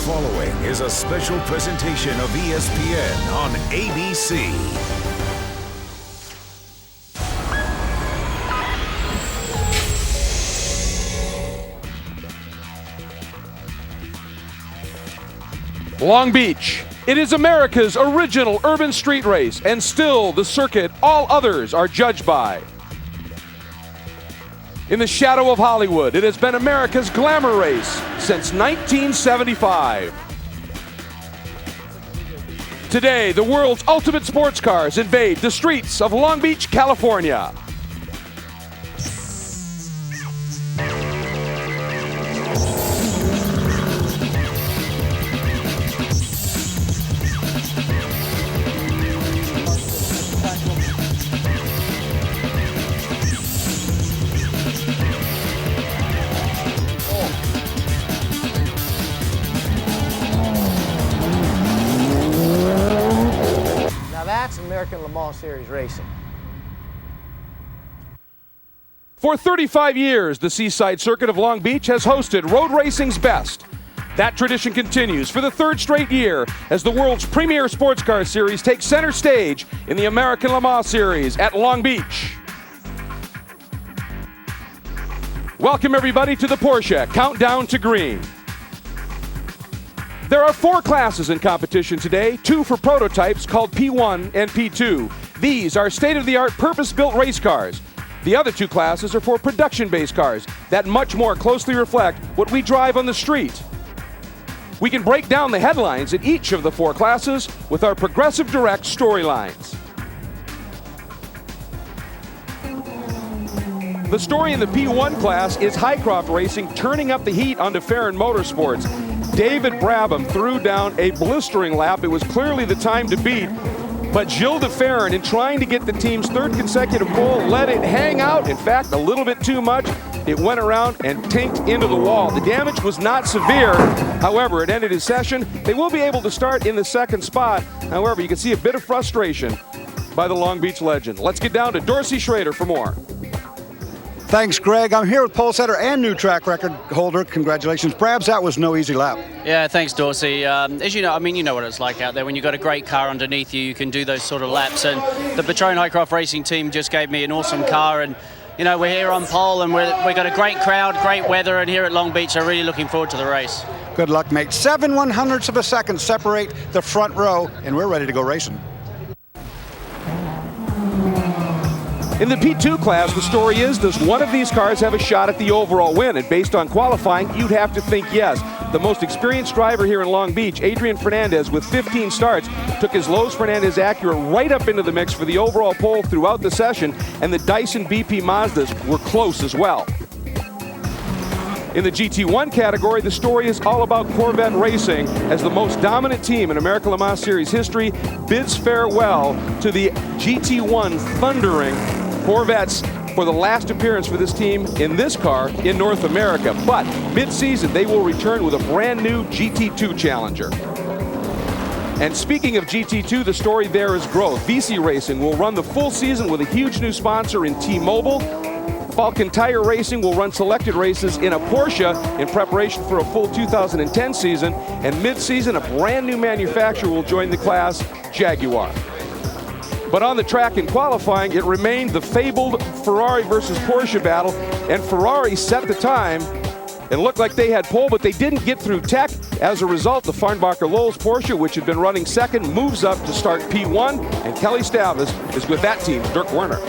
following is a special presentation of ESPN on ABC. Long Beach. It is America's original urban street race, and still the circuit all others are judged by. In the shadow of Hollywood, it has been America's glamour race since 1975. Today, the world's ultimate sports cars invade the streets of Long Beach, California. That's American Le Mans Series racing. For 35 years, the Seaside Circuit of Long Beach has hosted road racing's best. That tradition continues for the third straight year as the world's premier sports car series takes center stage in the American Le Mans Series at Long Beach. Welcome everybody to the Porsche Countdown to Green. There are 4 classes in competition today, 2 for prototypes called P1 and P2. These are state-of-the-art purpose-built race cars. The other 2 classes are for production-based cars that much more closely reflect what we drive on the street. We can break down the headlines in each of the 4 classes with our Progressive Direct storylines. The story in the P1 class is Highcroft Racing turning up the heat onto Farron Motorsports. David Brabham threw down a blistering lap. It was clearly the time to beat, but Gilles de Ferran, in trying to get the team's 3rd consecutive pole, let it hang out. In fact, a little bit too much. It went around and tinked into the wall. The damage was not severe. However, it ended his session. They will be able to start in the 2nd spot. However, you can see a bit of frustration by the Long Beach legend. Let's get down to Dorsey Schrader for more. Thanks, Greg. I'm here with pole setter and new track record holder. Congratulations, Brabs. That was no easy lap. Yeah, thanks, Dorsey. As you know, you know what it's like out there. When you've got a great car underneath you, you can do those sort of laps. And the Patron Highcroft Racing team just gave me an awesome car. And, you know, we're here on pole and we've got a great crowd, great weather. And here at Long Beach, I'm really looking forward to the race. Good luck, mate. 7/100ths of a second separate the front row, and we're ready to go racing. In the P2 class, the story is, does one of these cars have a shot at the overall win? And based on qualifying, you'd have to think yes. The most experienced driver here in Long Beach, Adrian Fernandez, with 15 starts, took his Lowe's Fernandez Acura right up into the mix for the overall pole throughout the session, and the Dyson BP Mazdas were close as well. In the GT1 category, the story is all about Corvette Racing as the most dominant team in American Le Mans Series history bids farewell to the GT1 thundering Corvettes for the last appearance for this team in this car in North America. But mid-season, they will return with a brand new GT2 Challenger. And speaking of GT2, the story there is growth. VC Racing will run the full season with a huge new sponsor in T-Mobile. Falcon Tire Racing will run selected races in a Porsche in preparation for a full 2010 season. And mid-season, a brand new manufacturer will join the class, Jaguar. But on the track in qualifying, it remained the fabled Ferrari versus Porsche battle, and Ferrari set the time. It looked like they had pole, but they didn't get through tech. As a result, the Farnbacher-Lowe's Porsche, which had been running 2nd, moves up to start P1, and Kelly Stavis is with that team, Dirk Werner.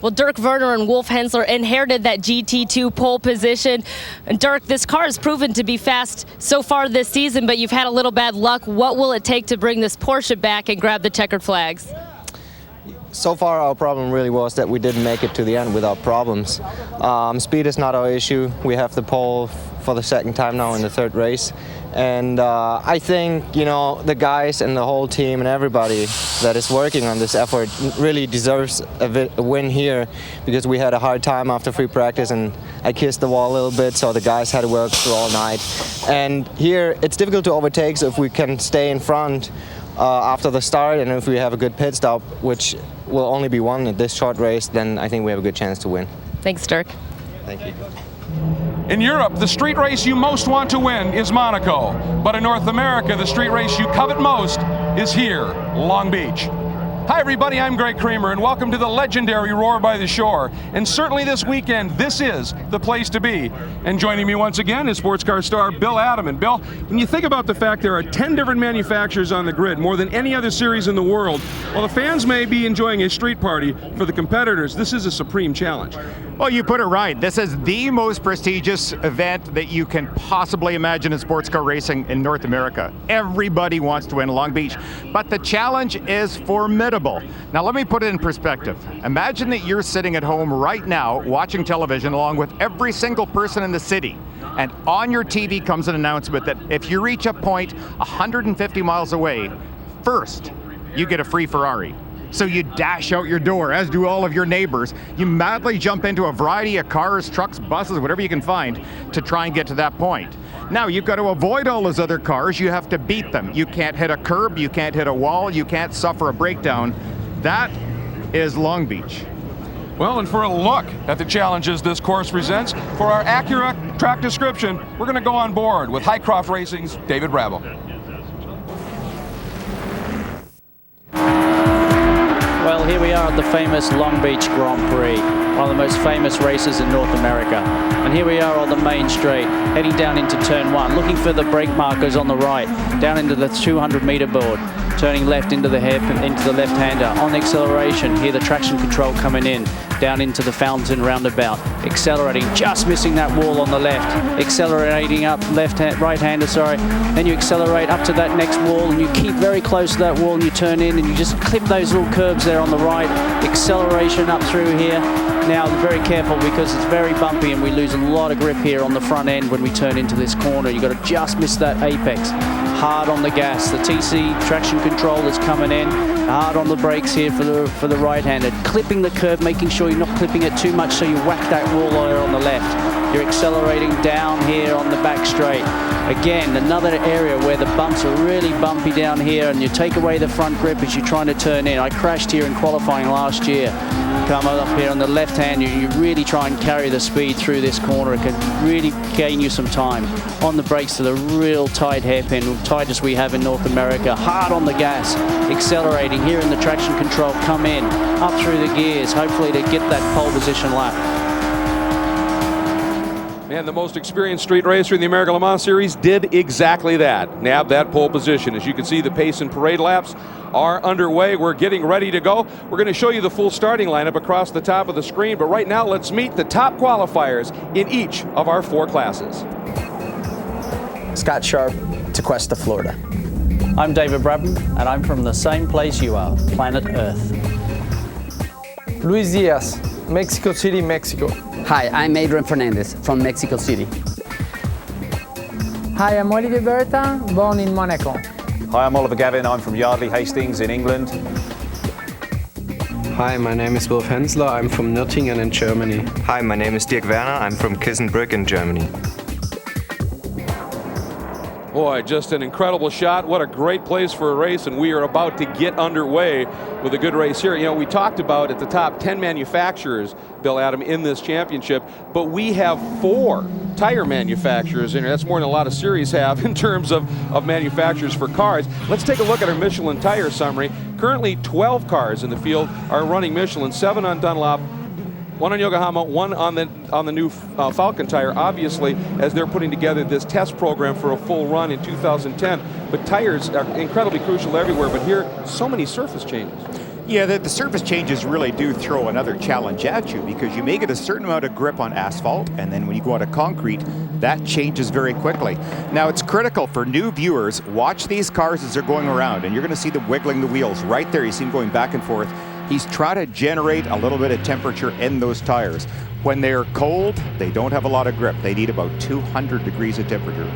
Well, Dirk Werner and Wolf Hensler inherited that GT2 pole position. And Dirk, this car has proven to be fast so far this season, but you've had a little bad luck. What will it take to bring this Porsche back and grab the checkered flags? So far, our problem really was that we didn't make it to the end without problems. Speed is not our issue. We have the pole for the 2nd time now in the 3rd race. And I think, you know, the guys and the whole team and everybody that is working on this effort really deserves a win here, because we had a hard time after free practice and I kissed the wall a little bit, so the guys had to work through all night. And here it's difficult to overtake, so if we can stay in front after the start and if we have a good pit stop, which will only be one in this short race, then I think we have a good chance to win. Thanks, Dirk. Thank you. In Europe, the street race you most want to win is Monaco. But in North America, the street race you covet most is here, Long Beach. Hi everybody, I'm Greg Kramer and welcome to the legendary Roar by the Shore. And certainly this weekend, this is the place to be. And joining me once again is sports car star Bill Adam. And Bill, when you think about the fact there are 10 different manufacturers on the grid, more than any other series in the world, while the fans may be enjoying a street party, for the competitors, this is a supreme challenge. Well, you put it right. This is the most prestigious event that you can possibly imagine in sports car racing in North America. Everybody wants to win Long Beach, but the challenge is formidable. Now, let me put it in perspective. Imagine that you're sitting at home right now watching television along with every single person in the city. And on your TV comes an announcement that if you reach a point 150 miles away, first, you get a free Ferrari. So you dash out your door, as do all of your neighbors. You madly jump into a variety of cars, trucks, buses, whatever you can find to try and get to that point. Now, you've got to avoid all those other cars. You have to beat them. You can't hit a curb, you can't hit a wall, you can't suffer a breakdown. That is Long Beach. Well, and for a look at the challenges this course presents, for our accurate track description, we're going to go on board with Highcroft Racing's David Bravo. Well, here we are at the famous Long Beach Grand Prix, one of the most famous races in North America. And here we are on the main straight, heading down into turn 1, looking for the brake markers on the right, down into the 200-meter board, turning left into the left-hander. On acceleration, here the traction control coming in, down into the Fountain roundabout, accelerating, just missing that wall on the left, accelerating up right-hander, then you accelerate up to that next wall and you keep very close to that wall and you turn in and you just clip those little curbs there on the right, acceleration up through here. Now very careful because it's very bumpy and we lose a lot of grip here on the front end when we turn into this corner. You've got to just miss that apex. Hard on the gas. The TC traction control is coming in. Hard on the brakes here for the right-handed. Clipping the curb, making sure you're not clipping it too much so you whack that wall there on the left. You're accelerating down here on the back straight. Again, another area where the bumps are really bumpy down here and you take away the front grip as you're trying to turn in. I crashed here in qualifying last year. Come up here on the left hand, you really try and carry the speed through this corner. It can really gain you some time. On the brakes to the real tight hairpin, tightest we have in North America. Hard on the gas, accelerating here in the traction control, come in, up through the gears, hopefully to get that pole position lap. And the most experienced street racer in the American Le Mans Series did exactly that, nab that pole position. As you can see, the pace and parade laps are underway. We're getting ready to go. We're going to show you the full starting lineup across the top of the screen, but right now let's meet the top qualifiers in each of our 4 classes. Scott Sharp, Tequesta, Florida. I'm David Brabham, and I'm from the same place you are, planet Earth. Luis Diaz, Mexico City, Mexico. Hi, I'm Adrian Fernandez from Mexico City. Hi, I'm Olivier Berta, born in Monaco. Hi, I'm Oliver Gavin. I'm from Yardley Hastings in England. Hi, my name is Wolf Hensler. I'm from Nürtingen in Germany. Hi, my name is Dirk Werner. I'm from Kissenbrück in Germany. Boy, just an incredible shot. What a great place for a race, and we are about to get underway with a good race here. You know, we talked about at the top 10 manufacturers, Bill Adam, in this championship, but we have 4 tire manufacturers in here. That's more than a lot of series have in terms of manufacturers for cars. Let's take a look at our Michelin tire summary. Currently, 12 cars in the field are running Michelin, 7 on Dunlop, 1 on Yokohama, 1 on the new Falcon tire, obviously, as they're putting together this test program for a full run in 2010. But tires are incredibly crucial everywhere, but here, so many surface changes. Yeah, the surface changes really do throw another challenge at you because you may get a certain amount of grip on asphalt, and then when you go out of concrete, that changes very quickly. Now, it's critical for new viewers, watch these cars as they're going around, and you're going to see them wiggling the wheels right there. You see them going back and forth. He's trying to generate a little bit of temperature in those tires. When they're cold, they don't have a lot of grip. They need about 200 degrees of temperature.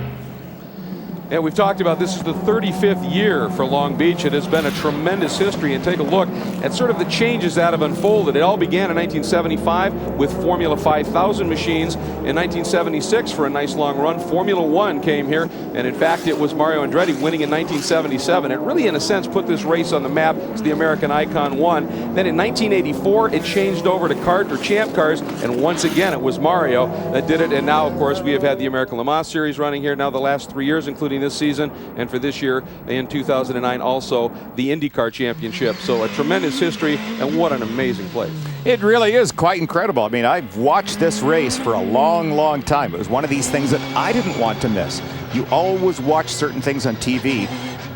And we've talked about this is the 35th year for Long Beach. It has been a tremendous history. And take a look at sort of the changes that have unfolded. It all began in 1975 with Formula 5000 machines. In 1976, for a nice long run, Formula One came here. And in fact, it was Mario Andretti winning in 1977. It really, in a sense, put this race on the map as the American Icon won. Then in 1984, it changed over to kart or champ cars. And once again, it was Mario that did it. And now, of course, we have had the American Le Mans Series running here now the last 3 years, including this season, and for this year in 2009 also the IndyCar Championship. So a tremendous history, and what an amazing place. It really is quite incredible. I mean, I've watched this race for a long time. It was one of these things that I didn't want to miss. You always watch certain things on TV.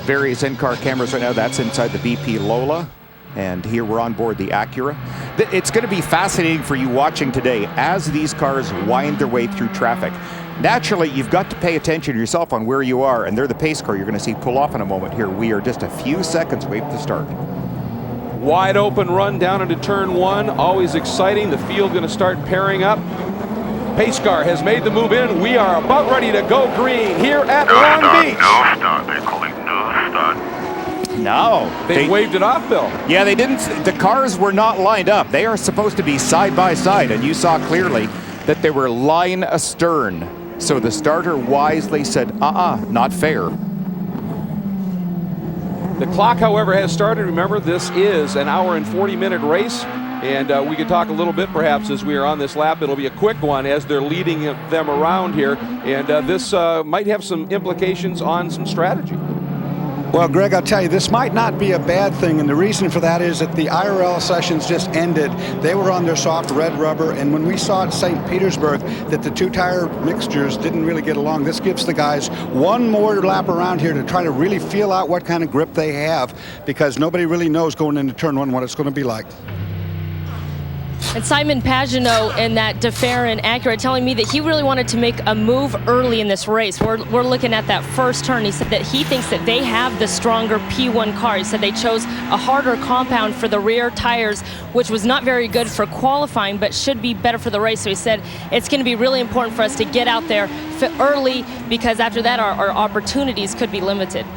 Various in-car cameras right now, that's inside the BP Lola. And here we're on board the Acura. It's going to be fascinating for you watching today as these cars wind their way through traffic. Naturally, you've got to pay attention to yourself on where you are, and they're the pace car you're going to see pull off in a moment here. We are just a few seconds away from the start. Wide open run down into turn one, always exciting. The field going to start pairing up. Pace car has made the move in. We are about ready to go green here at Long Beach. No start. They're calling no start. No. They waved it off, Bill. Yeah, they didn't. The cars were not lined up. They are supposed to be side by side, and you saw clearly that they were line astern. So the starter wisely said, not fair. The clock, however, has started. Remember, this is an hour and 40-minute race. And we can talk a little bit, perhaps, as we are on this lap. It'll be a quick one as they're leading them around here. And this might have some implications on some strategy. Well, Greg, I'll tell you, this might not be a bad thing, and the reason for that is that the IRL sessions just ended. They were on their soft red rubber, and when we saw at St. Petersburg that the two-tire mixtures didn't really get along, this gives the guys one more lap around here to try to really feel out what kind of grip they have, because nobody really knows going into turn one what it's going to be like. And Simon Pagenaud in that DeFerrin Acura telling me that he really wanted to make a move early in this race. We're looking at that first turn. He said that he thinks that they have the stronger P1 car. He said they chose a harder compound for the rear tires, which was not very good for qualifying, but should be better for the race. So he said it's going to be really important for us to get out there early, because after that our opportunities could be limited.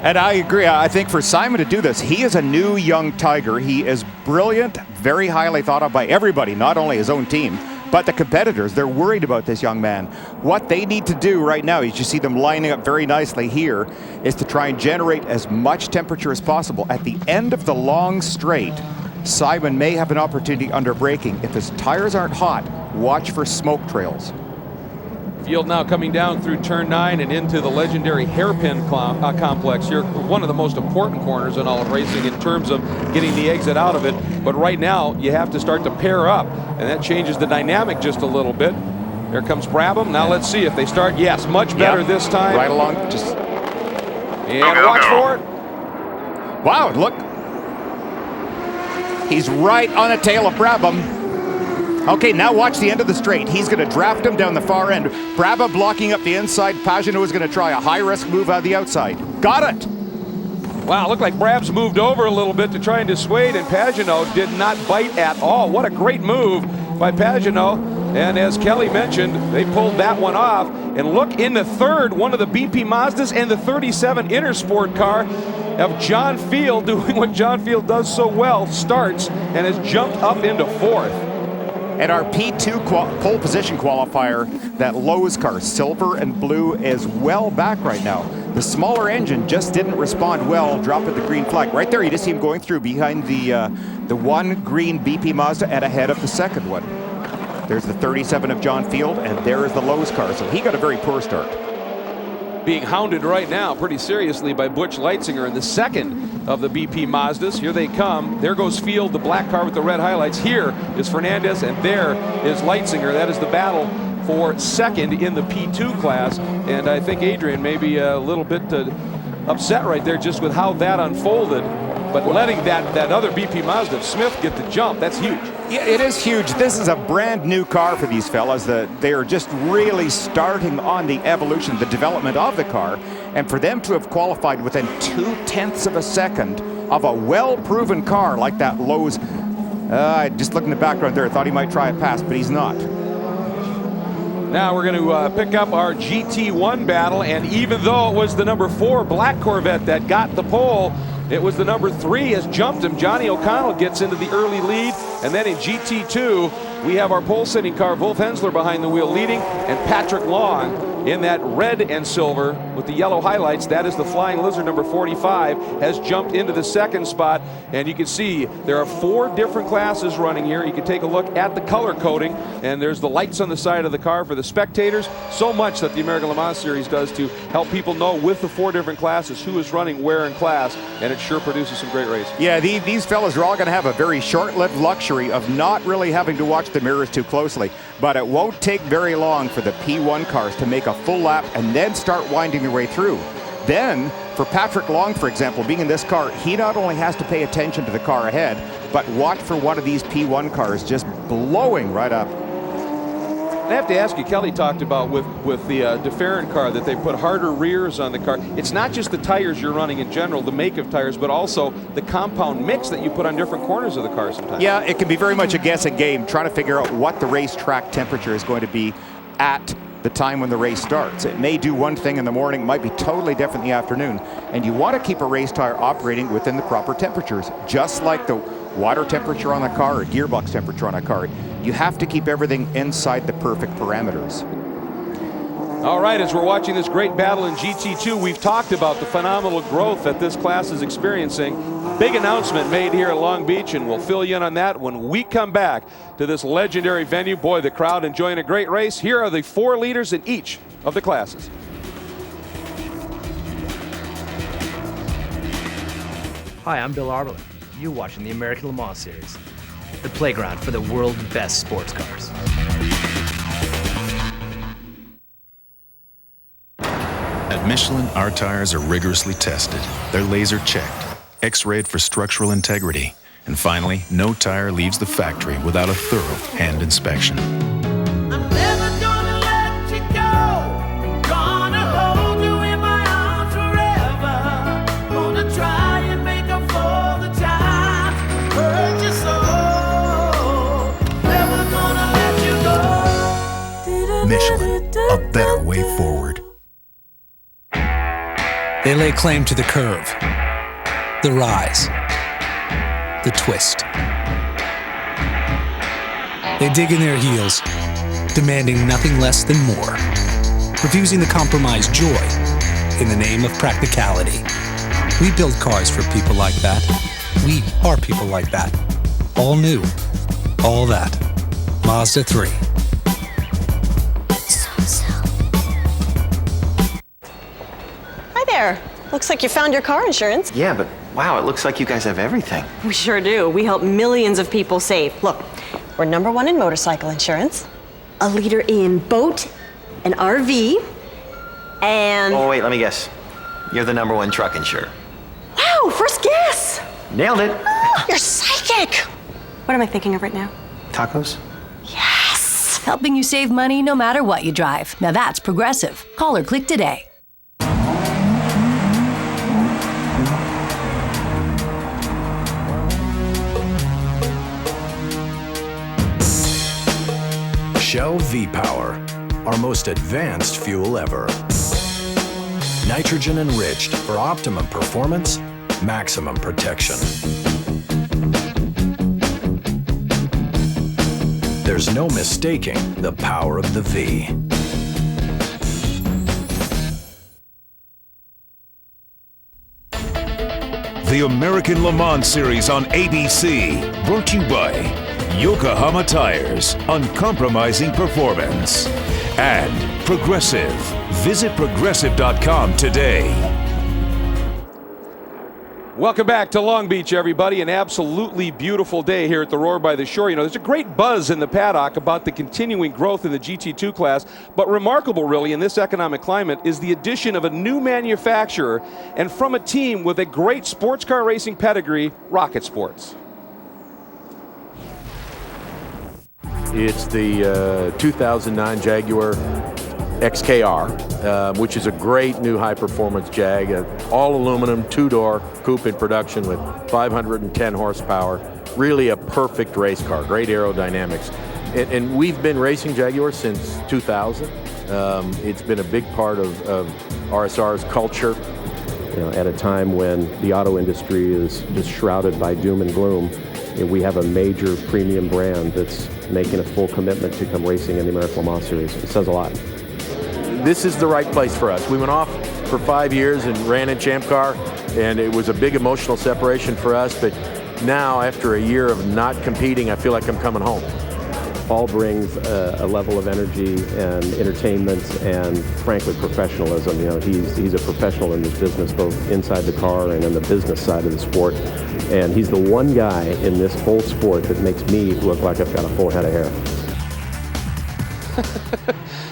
And I agree. I think for Simon to do this, he is a new young tiger. He is brilliant, very highly thought of by everybody, not only his own team, but the competitors. They're worried about this young man. What they need to do right now, as you see them lining up very nicely here, is to try and generate as much temperature as possible. At the end of the long straight, Simon may have an opportunity under braking. If his tires aren't hot, watch for smoke trails. Field now coming down through turn 9 and into the legendary hairpin complex here. One of the most important corners in all of racing in terms of getting the exit out of it. But right now, you have to start to pair up, and that changes the dynamic just a little bit. There comes Brabham. Now let's see if they start. Yes, much better this time. Right along. And watch for it. Wow, look. He's right on the tail of Brabham. Okay, now watch the end of the straight. He's going to draft him down the far end. Brabham blocking up the inside. Pagenaud is going to try a high-risk move out the outside. Got it! Wow, looked like Brab's moved over a little bit to try and dissuade, and Pagenaud did not bite at all. What a great move by Pagenaud. And as Kelly mentioned, they pulled that one off. And look in the third, one of the BP Mazdas and the 37 Intersport car of John Field, doing what John Field does so well, starts and has jumped up into fourth. And our P2 pole position qualifier, that Lowe's car, silver and blue, is well back right now. The smaller engine just didn't respond well, dropping the green flag. Right there, you just see him going through behind the one green BP Mazda and ahead of the second one. There's the 37 of John Field, and there is the Lowe's car. So he got a very poor start. Being hounded right now pretty seriously by Butch Leitzinger in the second of the BP Mazdas. Here they come. There goes Field, the black car with the red highlights. Here is Fernandez, and there is Leitzinger. That is the battle for second in the P2 class. And I think Adrian may be a little bit upset right there just with how that unfolded. But letting that other BP Mazda, Smith, get the jump, that's huge. Yeah, it is huge. This is a brand new car for these fellas. They are just really starting on the evolution, the development of the car. And for them to have qualified within 0.2 of a second of a well-proven car like that Lowe's, just looking in the background there, I thought he might try a pass, but he's not. Now we're going to pick up our GT1 battle, and even though it was the number 4 black Corvette that got the pole, it was the number 3 has jumped him. Johnny O'Connell gets into the early lead, and then in GT2 we have our pole-sitting car, Wolf Hensler behind the wheel leading, and Patrick Long in that red and silver with the yellow highlights. That is the Flying Lizard number 45, has jumped into the second spot. And you can see there are 4 different classes running here. You can take a look at the color coding, and there's the lights on the side of the car for the spectators. So much that the American Le Mans Series does to help people know with the 4 different classes who is running where in class, and it sure produces some great racing. Yeah, these fellas are all going to have a very short-lived luxury of not really having to watch the mirrors too closely. But it won't take very long for the P1 cars to make a full lap and then start winding their way through. Then, for Patrick Long, for example, being in this car, he not only has to pay attention to the car ahead, but watch for one of these P1 cars just blowing right up. I have to ask you, Kelly talked about with the DeFerrin car that they put harder rears on the car. It's not just the tires you're running in general, the make of tires, but also the compound mix that you put on different corners of the car sometimes. Yeah, it can be very much a guessing game, trying to figure out what the racetrack temperature is going to be at the time when the race starts. It may do one thing in the morning, might be totally different in the afternoon. And you want to keep a race tire operating within the proper temperatures, just like the water temperature on the car or gearbox temperature on a car. You have to keep everything inside the perfect parameters. All right, as we're watching this great battle in GT2, we've talked about the phenomenal growth that this class is experiencing. Big announcement made here at Long Beach, and we'll fill you in on that when we come back to this legendary venue. Boy, the crowd enjoying a great race. Here are the 4 leaders in each of the classes. Hi, I'm Bill Arberlin. You're watching the American Le Mans Series, the playground for the world's best sports cars. At Michelin, our tires are rigorously tested. They're laser checked, X-rayed for structural integrity, and finally, no tire leaves the factory without a thorough hand inspection. Michelin, a better way forward. They lay claim to the curve, the rise, the twist. They dig in their heels, demanding nothing less than more, refusing to compromise joy in the name of practicality. We build cars for people like that. We are people like that. All new, all that. Mazda 3. Hi there. Looks like you found your car insurance. Yeah, but wow, it looks like you guys have everything. We sure do. We help millions of people save. Look, we're #1 in motorcycle insurance, a leader in boat and RV, and... Oh, wait, let me guess. You're the #1 truck insurer. Wow, first guess! Nailed it. Oh, you're psychic! What am I thinking of right now? Tacos? Yes! Helping you save money no matter what you drive. Now that's Progressive. Call or click today. Shell V-Power, our most advanced fuel ever. Nitrogen enriched for optimum performance, maximum protection. There's no mistaking the power of the V. The American Le Mans Series on ABC, brought to you by Yokohama Tires, uncompromising performance. And Progressive. Visit progressive.com today. Welcome back to Long Beach, everybody. An absolutely beautiful day here at the Roar by the Shore. You know, there's a great buzz in the paddock about the continuing growth in the GT2 class, but remarkable, really, in this economic climate is the addition of a new manufacturer and from a team with a great sports car racing pedigree, Rocket Sports. It's the 2009 Jaguar XKR, which is a great new high-performance Jag, all aluminum, two-door coupe in production with 510 horsepower. Really a perfect race car, great aerodynamics. And we've been racing Jaguars since 2000. It's been a big part of RSR's culture. You know, at a time when the auto industry is just shrouded by doom and gloom, and we have a major premium brand that's making a full commitment to come racing in the American Le Mans Series. It says a lot. This is the right place for us. We went off for 5 years and ran in Champ Car, and it was a big emotional separation for us, but now after a year of not competing, I feel like I'm coming home. Paul brings a level of energy and entertainment and, frankly, professionalism. You know, he's a professional in this business, both inside the car and in the business side of the sport. And he's the one guy in this whole sport that makes me look like I've got a full head of hair.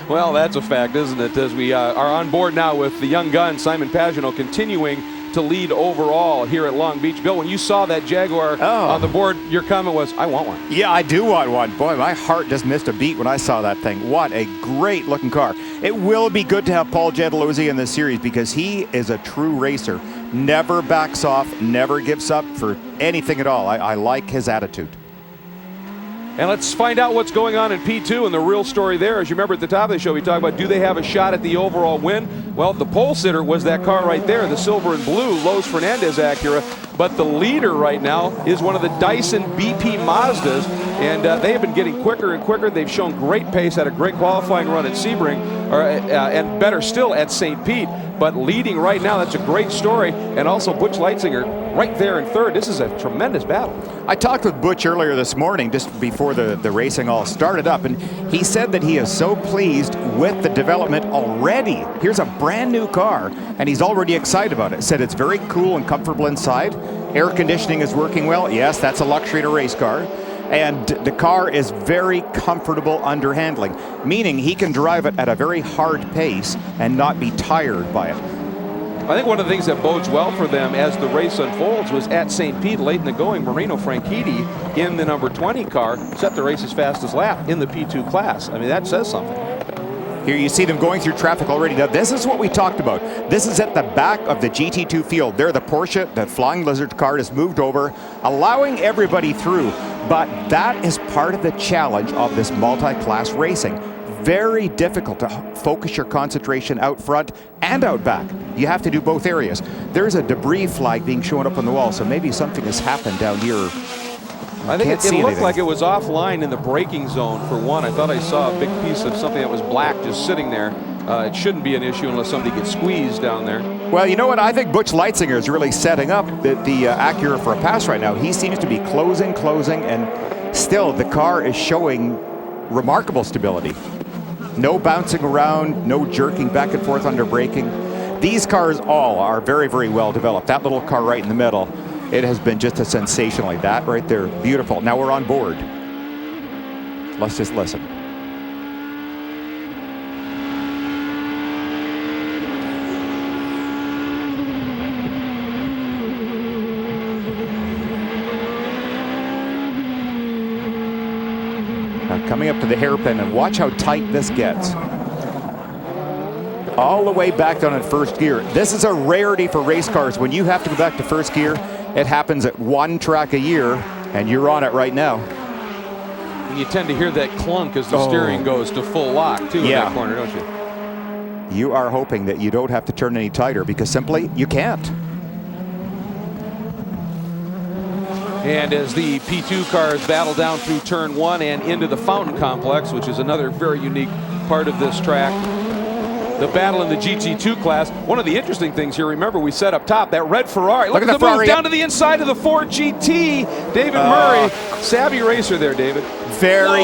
Well, that's a fact, isn't it? As we are on board now with the young gun, Simon Pagenaud, continuing to lead overall here at Long Beach. Bill, when you saw that Jaguar on the board, your comment was, I want one. Yeah, I do want one. Boy, my heart just missed a beat when I saw that thing. What a great looking car. It will be good to have Paul Gentilozzi in this series because he is a true racer. Never backs off, never gives up for anything at all. I like his attitude. And let's find out what's going on in P2 and the real story there. As you remember at the top of the show, we talked about, do they have a shot at the overall win? Well, the pole sitter was that car right there, the silver and blue Los Fernandez Acura. But the leader right now is one of the Dyson BP Mazdas, and they have been getting quicker and quicker. They've shown great pace, had a great qualifying run at Sebring, and better still at St. Pete. But leading right now, that's a great story. And also Butch Leitzinger right there in third. This is a tremendous battle. I talked with Butch earlier this morning, just before the racing all started up, and he said that he is so pleased with the development already. Here's a brand new car, and he's already excited about it. Said it's very cool and comfortable inside. Air conditioning is working well. Yes, that's a luxury to race car. And the car is very comfortable under handling, meaning he can drive it at a very hard pace and not be tired by it. I think one of the things that bodes well for them as the race unfolds was at St. Pete, late in the going, Marino Franchitti in the number 20 car set the race's fastest lap in the P2 class. I mean, that says something. Here you see them going through traffic already. Now this is what we talked about. This is at the back of the GT2 field. There the Porsche, the Flying Lizard car has moved over, allowing everybody through. But that is part of the challenge of this multi-class racing. Very difficult to focus your concentration out front and out back. You have to do both areas. There's a debris flag being shown up on the wall, so maybe something has happened down here. I think it looked like it was offline in the braking zone for one. I thought I saw a big piece of something that was black just sitting there. It shouldn't be an issue unless somebody gets squeezed down there. Well, you know what? I think Butch Leitzinger is really setting up the Acura for a pass right now. He seems to be closing, and still the car is showing remarkable stability. No bouncing around, no jerking back and forth under braking. These cars all are very, very well developed. That little car right in the middle, it has been just a sensation like that right there. Beautiful. Now we're on board. Let's just listen. Now coming up to the hairpin, and watch how tight this gets. All the way back down in first gear. This is a rarity for race cars. When you have to go back to first gear, it happens at one track a year, and you're on it right now. And you tend to hear that clunk as the steering goes to full lock, too, in that corner, don't you? You are hoping that you don't have to turn any tighter, because simply, you can't. And as the P2 cars battle down through turn one and into the fountain complex, which is another very unique part of this track, the battle in the GT2 class. One of the interesting things here, remember we said up top, that red Ferrari. Look at the move down to the inside of the Ford GT. David Murray, savvy racer there, David. Very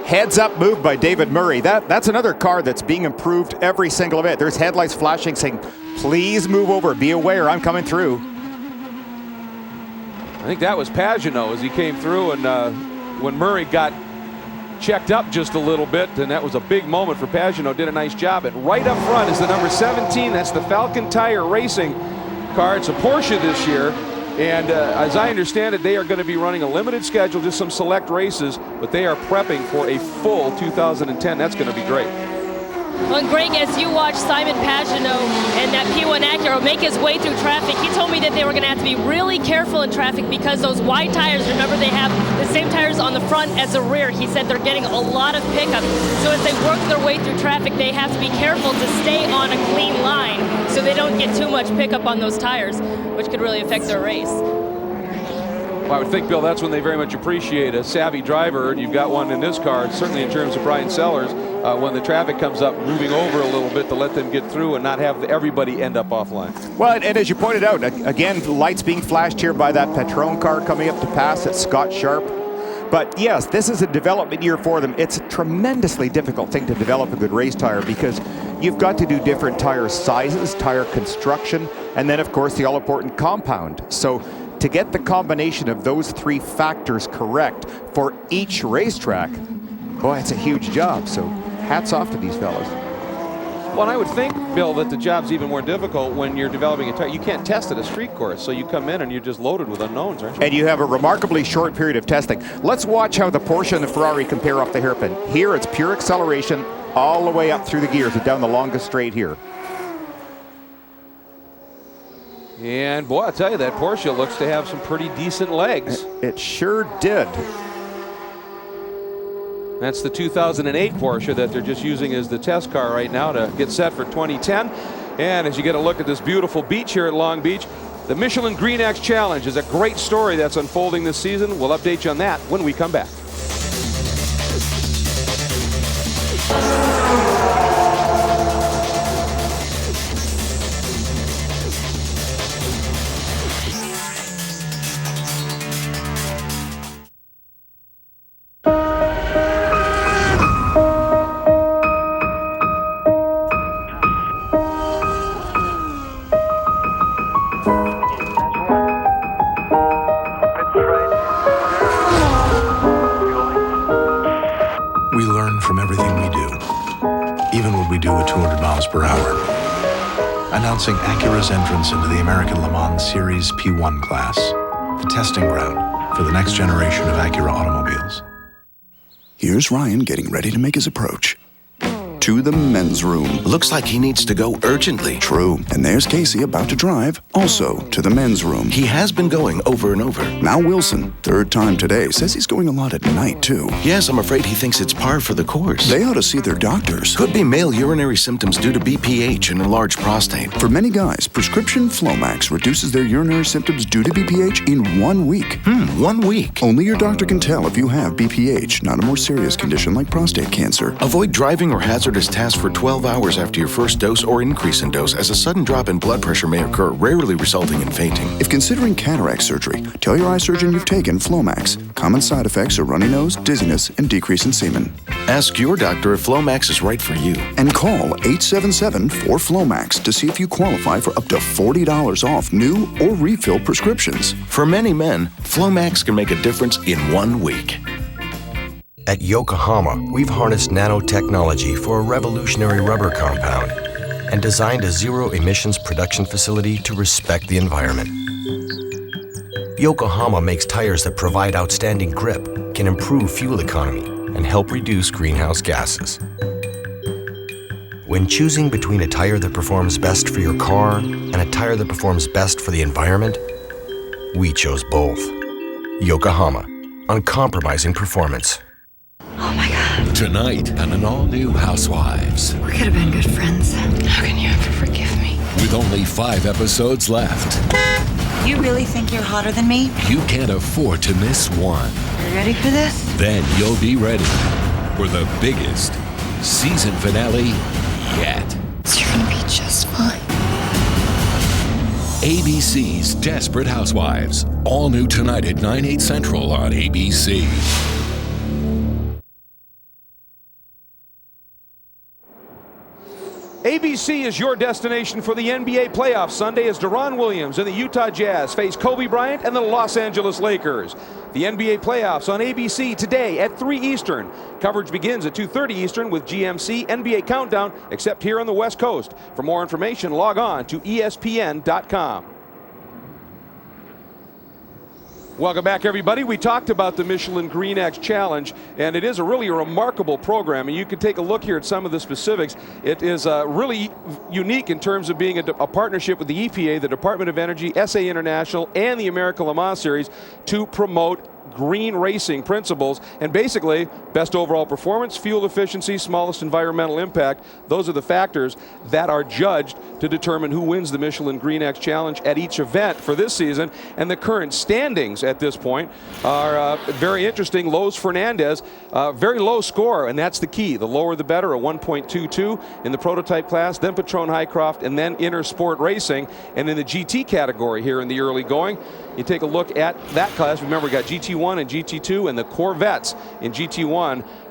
heads up move by David Murray. That's another car that's being improved every single event. There's headlights flashing saying, please move over, be aware, I'm coming through. I think that was Pagenaud as he came through, and when Murray got checked up just a little bit, and that was a big moment for Pagenaud. Did a nice job. And right up front is the number 17. That's the Falcon Tire Racing car. It's a Porsche this year, and as I understand it, they are going to be running a limited schedule, just some select races, but they are prepping for a full 2010. That's going to be great. Well, Greg, as you watch Simon Pagenaud and that P1 Acura make his way through traffic, he told me that they were going to have to be really careful in traffic because those wide tires, remember, they have the same tires on the front as the rear. He said they're getting a lot of pickup. So as they work their way through traffic, they have to be careful to stay on a clean line so they don't get too much pickup on those tires, which could really affect their race. Well, I would think, Bill, that's when they very much appreciate a savvy driver, and you've got one in this car, certainly in terms of Brian Sellers, when the traffic comes up, moving over a little bit to let them get through and not have everybody end up offline. Well, and as you pointed out, again, lights being flashed here by that Patron car coming up to pass at Scott Sharp. But yes, this is a development year for them. It's a tremendously difficult thing to develop a good race tire because you've got to do different tire sizes, tire construction, and then, of course, the all-important compound. So to get the combination of those three factors correct for each racetrack, boy, it's a huge job. So hats off to these fellas. Well, and I would think, Bill, that the job's even more difficult when you're developing a tire. You can't test at a street course, so you come in and you're just loaded with unknowns, aren't you? And you have a remarkably short period of testing. Let's watch how the Porsche and the Ferrari compare off the hairpin. Here, it's pure acceleration all the way up through the gears and down the longest straight here. And boy, I'll tell you, that Porsche looks to have some pretty decent legs. It sure did. That's the 2008 Porsche that they're just using as the test car right now to get set for 2010. And as you get a look at this beautiful beach here at Long Beach, the Michelin Green X Challenge is a great story that's unfolding this season. We'll update you on that when we come back. We learn from everything we do, even what we do at 200 miles per hour. Announcing Acura's entrance into the American Le Mans Series P1 class, the testing ground for the next generation of Acura automobiles. Here's Ryan getting ready to make his approach. To the men's room. Looks like he needs to go urgently. True. And there's Casey about to drive, also to the men's room. He has been going over and over. Now Wilson, third time today, says he's going a lot at night, too. Yes, I'm afraid he thinks it's par for the course. They ought to see their doctors. Could be male urinary symptoms due to BPH and enlarged prostate. For many guys, prescription Flomax reduces their urinary symptoms due to BPH in 1 week. 1 week? Only your doctor can tell if you have BPH, not a more serious condition like prostate cancer. Avoid driving or hazardous tasks for 12 hours after your first dose or increase in dose, as a sudden drop in blood pressure may occur, rarely resulting in fainting. If considering cataract surgery, tell your eye surgeon you've taken Flomax. Common side effects are runny nose, dizziness, and decrease in semen. Ask your doctor if Flomax is right for you. And call 877-4FLOMAX to see if you qualify for up to $40 off new or refill prescriptions. For many men, Flomax can make a difference in 1 week. At Yokohama, we've harnessed nanotechnology for a revolutionary rubber compound and designed a zero-emissions production facility to respect the environment. Yokohama makes tires that provide outstanding grip, can improve fuel economy, and help reduce greenhouse gases. When choosing between a tire that performs best for your car and a tire that performs best for the environment, we chose both. Yokohama, uncompromising performance. Oh my God. Tonight on an all-new Housewives. We could have been good friends. How can you ever forgive me? With only 5 episodes left. You really think you're hotter than me? You can't afford to miss one. You ready for this? Then you'll be ready for the biggest season finale yet. You're gonna be just fine. ABC's Desperate Housewives. All new tonight at 9/8 Central on ABC. ABC is your destination for the NBA playoffs Sunday as Deron Williams and the Utah Jazz face Kobe Bryant and the Los Angeles Lakers. The NBA playoffs on ABC today at 3 Eastern. Coverage begins at 2:30 Eastern with GMC NBA Countdown, except here on the West Coast. For more information, log on to ESPN.com. Welcome back, everybody. We talked about the Michelin Green X Challenge, and it is really a remarkable program. And you can take a look here at some of the specifics. It is really unique in terms of being a partnership with the EPA, the Department of Energy, SA International, and the American Le Mans Series to promote green racing principles, and basically best overall performance, fuel efficiency, smallest environmental impact. Those are the factors that are judged to determine who wins the Michelin Green X Challenge at each event for this season. And the current standings at this point are very interesting. Lowe's Fernandez, very low score, and that's the key. The lower the better, a 1.22 in the prototype class, then Patron Highcroft, and then Intersport Racing. And in the GT category here in the early going, you take a look at that class. Remember, we got GT1 and GT2, and the Corvettes in GT1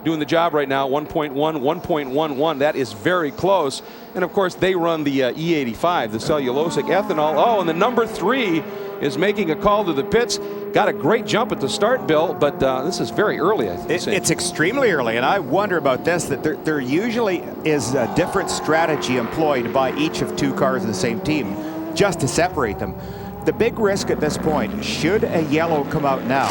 doing the job right now, 1.1, 1.11. That is very close. And of course, they run the E85, the cellulosic ethanol. Oh, and the number 3 is making a call to the pits. Got a great jump at the start, Bill, but this is very early, I think. It's extremely early, and I wonder about this, that there usually is a different strategy employed by each of 2 cars in the same team just to separate them. The big risk at this point, should a yellow come out now,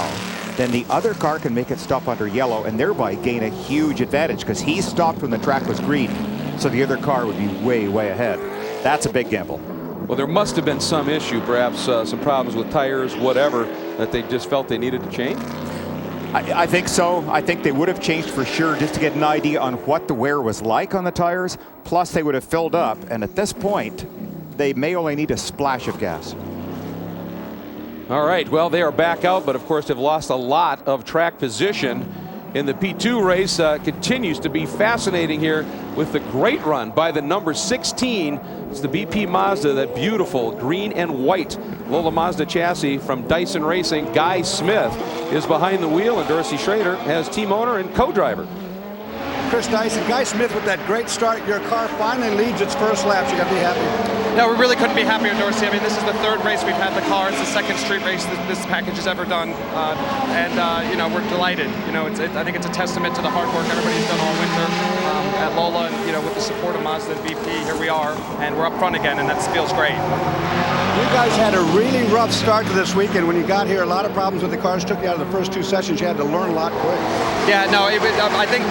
then the other car can make it stop under yellow and thereby gain a huge advantage because he stopped when the track was green. So the other car would be way, way ahead. That's a big gamble. Well, there must have been some issue, perhaps some problems with tires, whatever, that they just felt they needed to change. I think so. I think they would have changed for sure just to get an idea on what the wear was like on the tires. Plus, they would have filled up. And at this point, they may only need a splash of gas. All right, well, they are back out, but of course they've lost a lot of track position. In the P2 race, continues to be fascinating here with the great run by the number 16. It's the BP Mazda, that beautiful green and white Lola Mazda chassis from Dyson Racing. Guy Smith is behind the wheel, and Dorsey Schrader has team owner and co-driver. Chris Dyson, Guy Smith with that great start. Your car finally leads its first laps. You got to be happy. No, we really couldn't be happier, Dorsey. I mean, this is the 3rd race we've had the car. It's the 2nd street race this package has ever done, you know, we're delighted. You know, I think it's a testament to the hard work everybody's done all winter at Lola, and you know, with the support of Mazda and BP, here we are, and we're up front again, and that feels great. You guys had a really rough start to this weekend. When you got here, a lot of problems with the cars took you out of the first 2 sessions. You had to learn a lot quick. Yeah, no, I think,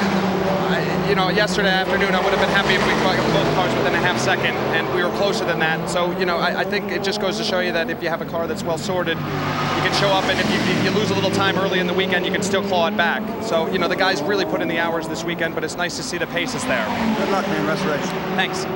you know, yesterday afternoon I would have been happy if we got both cars within a half second, and we were closer than that. So, you know, I think it just goes to show you that if you have a car that's well sorted, you can show up, and if you lose a little time early in the weekend, you can still claw it back. So, you know, the guys really put in the hours this weekend, but it's nice to see the pace is there. Good luck, man. Restoration. Thanks.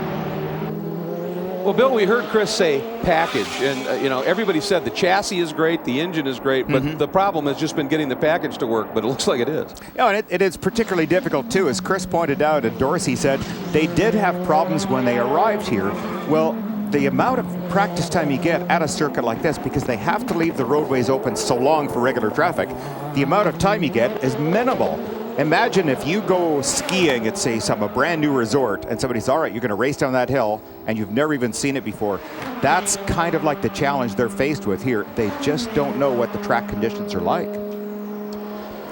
Well, Bill, we heard Chris say package, and you know, everybody said the chassis is great, the engine is great, but the problem has just been getting the package to work, but it looks like it is. Yeah, and it is particularly difficult too, as Chris pointed out, and Dorsey said, they did have problems when they arrived here. Well, the amount of practice time you get at a circuit like this, because they have to leave the roadways open so long for regular traffic, the amount of time you get is minimal. Imagine if you go skiing at, say, a brand new resort, and somebody's, all right, you're going to race down that hill, and you've never even seen it before. That's kind of like the challenge they're faced with here. They just don't know what the track conditions are like.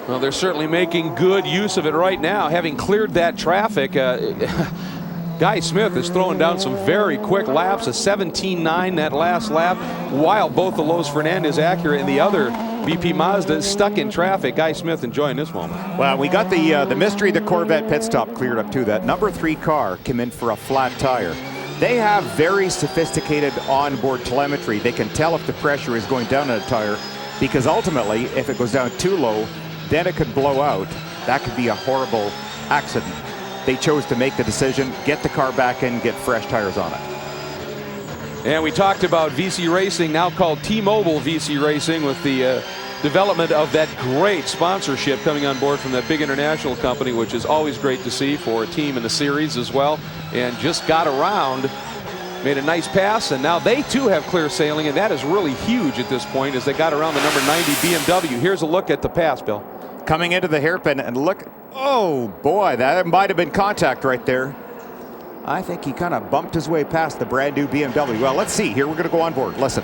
Well, they're certainly making good use of it right now, having cleared that traffic. Guy Smith is throwing down some very quick laps, a 17.9 that last lap, while both the Lowe's Fernandez Acura and the other BP Mazda is stuck in traffic. Guy Smith enjoying this moment. Well, we got the mystery of the Corvette pit stop cleared up too. That number 3 car came in for a flat tire. They have very sophisticated onboard telemetry. They can tell if the pressure is going down on a tire, because ultimately, if it goes down too low, then it could blow out. That could be a horrible accident. They chose to make the decision, get the car back in, get fresh tires on it. And we talked about VC Racing, now called T-Mobile VC Racing, with the development of that great sponsorship coming on board from that big international company, which is always great to see for a team in the series as well. And just got around, made a nice pass, and now they too have clear sailing, and that is really huge at this point as they got around the number 90 BMW. Here's a look at the pass, Bill. Coming into the hairpin, and look, oh boy, that might have been contact right there. I think he kind of bumped his way past the brand new BMW. Well, let's see. Here, we're going to go on board. Listen.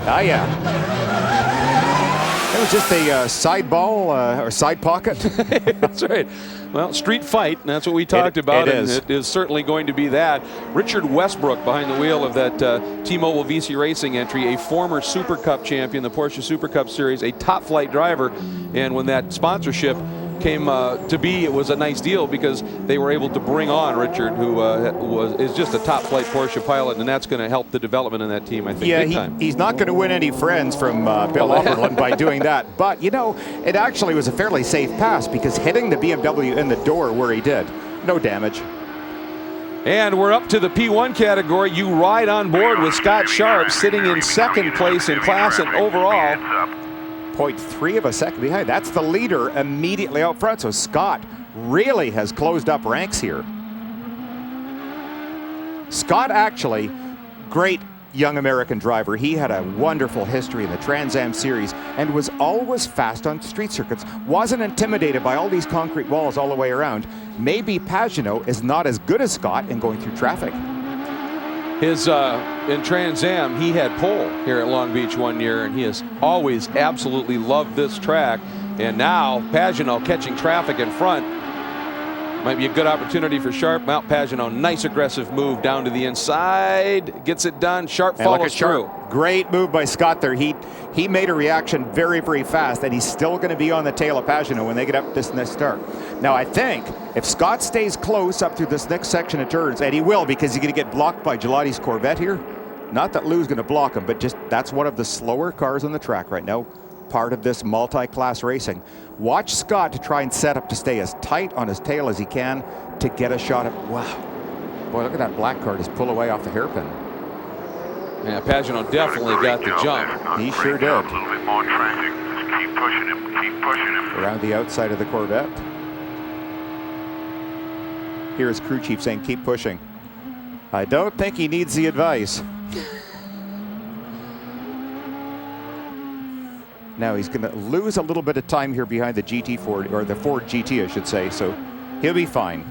Ah, yeah. It was just a side ball or side pocket. That's right. Well, street fight, and that's what we talked about. It is. It is certainly going to be that. Richard Westbrook behind the wheel of that T-Mobile VC Racing entry, a former Super Cup champion, the Porsche Super Cup Series, a top flight driver. And when that sponsorship came to be, it was a nice deal because they were able to bring on Richard, who is just a top flight Porsche pilot, and that's going to help the development in that team, I think, big time. He's not going to win any friends from Bill Oberlin by doing that. But, you know, it actually was a fairly safe pass because hitting the BMW in the door where he did, no damage. And we're up to the P1 category. You ride on board with Scott Sharp sitting in second place in class and overall. 0.3 of a second behind. That's the leader immediately out front. So Scott really has closed up ranks here. Scott actually, great young American driver. He had a wonderful history in the Trans Am Series and was always fast on street circuits. Wasn't intimidated by all these concrete walls all the way around. Maybe Pagenaud is not as good as Scott in going through traffic. His in Trans Am, he had pole here at Long Beach one year, and he has always absolutely loved this track. And now Pagenaud catching traffic in front might be a good opportunity for Sharp. Mount Pagenaud, nice aggressive move down to the inside, gets it done. Sharp follows through. Great move by Scott there. He made a reaction very, very fast, and he's still going to be on the tail of Pagenaud when they get up this next start. Now, I think if Scott stays close up through this next section of turns, and he will because he's going to get blocked by Gelati's Corvette here. Not that Lou's going to block him, but just that's one of the slower cars on the track right now, part of this multi-class racing. Watch Scott to try and set up to stay as tight on his tail as he can to get a shot at, wow. Boy, look at that black car just pull away off the hairpin. Yeah, Pagenaud definitely got the jump. He sure did. A little bit more traffic. Just keep pushing him. Keep pushing him. Around the outside of the Corvette. Here's crew chief saying, keep pushing. I don't think he needs the advice. Now he's going to lose a little bit of time here behind the GT Ford, or the Ford GT, I should say, so he'll be fine.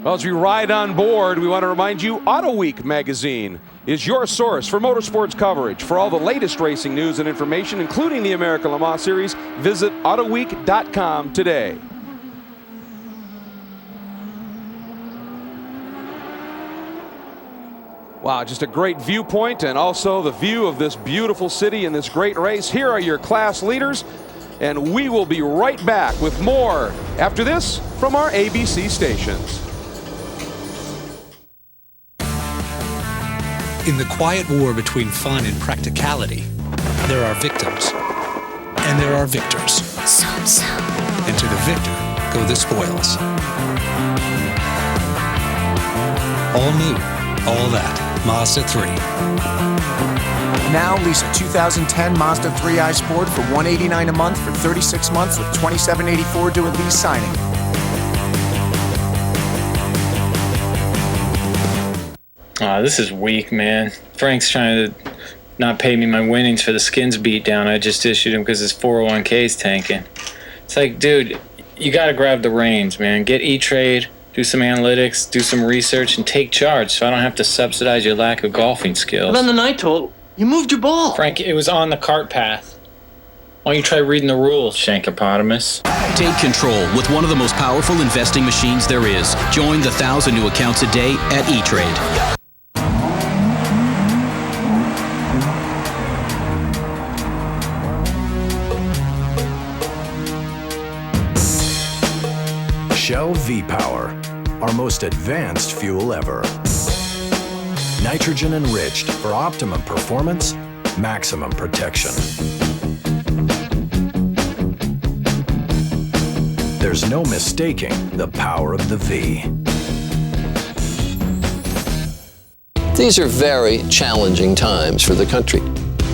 Well, as we ride on board, we want to remind you Auto Week magazine is your source for motorsports coverage. For all the latest racing news and information, including the American Le Mans Series, visit autoweek.com today. Wow, just a great viewpoint, and also the view of this beautiful city and this great race. Here are your class leaders, and we will be right back with more after this from our ABC stations. In the quiet war between fun and practicality, there are victims, and there are victors. And to the victor go the spoils. All new, all that. Mazda 3. Now lease a 2010 Mazda 3i Sport for $189 a month for 36 months with $27.84 due at lease signing. This is weak, man. Frank's trying to not pay me my winnings for the skins beat down I just issued him because his 401k's tanking. It's like, dude, you gotta grab the reins, man. Get E-Trade, do some analytics, do some research, and take charge so I don't have to subsidize your lack of golfing skills. But on the night toll, you moved your ball. Frank, it was on the cart path. Why don't you try reading the rules, Shankopotamus? Take control with one of the most powerful investing machines there is. Join the 1,000 new accounts a day at E-Trade. Shell V-Power, our most advanced fuel ever. Nitrogen enriched for optimum performance, maximum protection. There's no mistaking the power of the V. These are very challenging times for the country,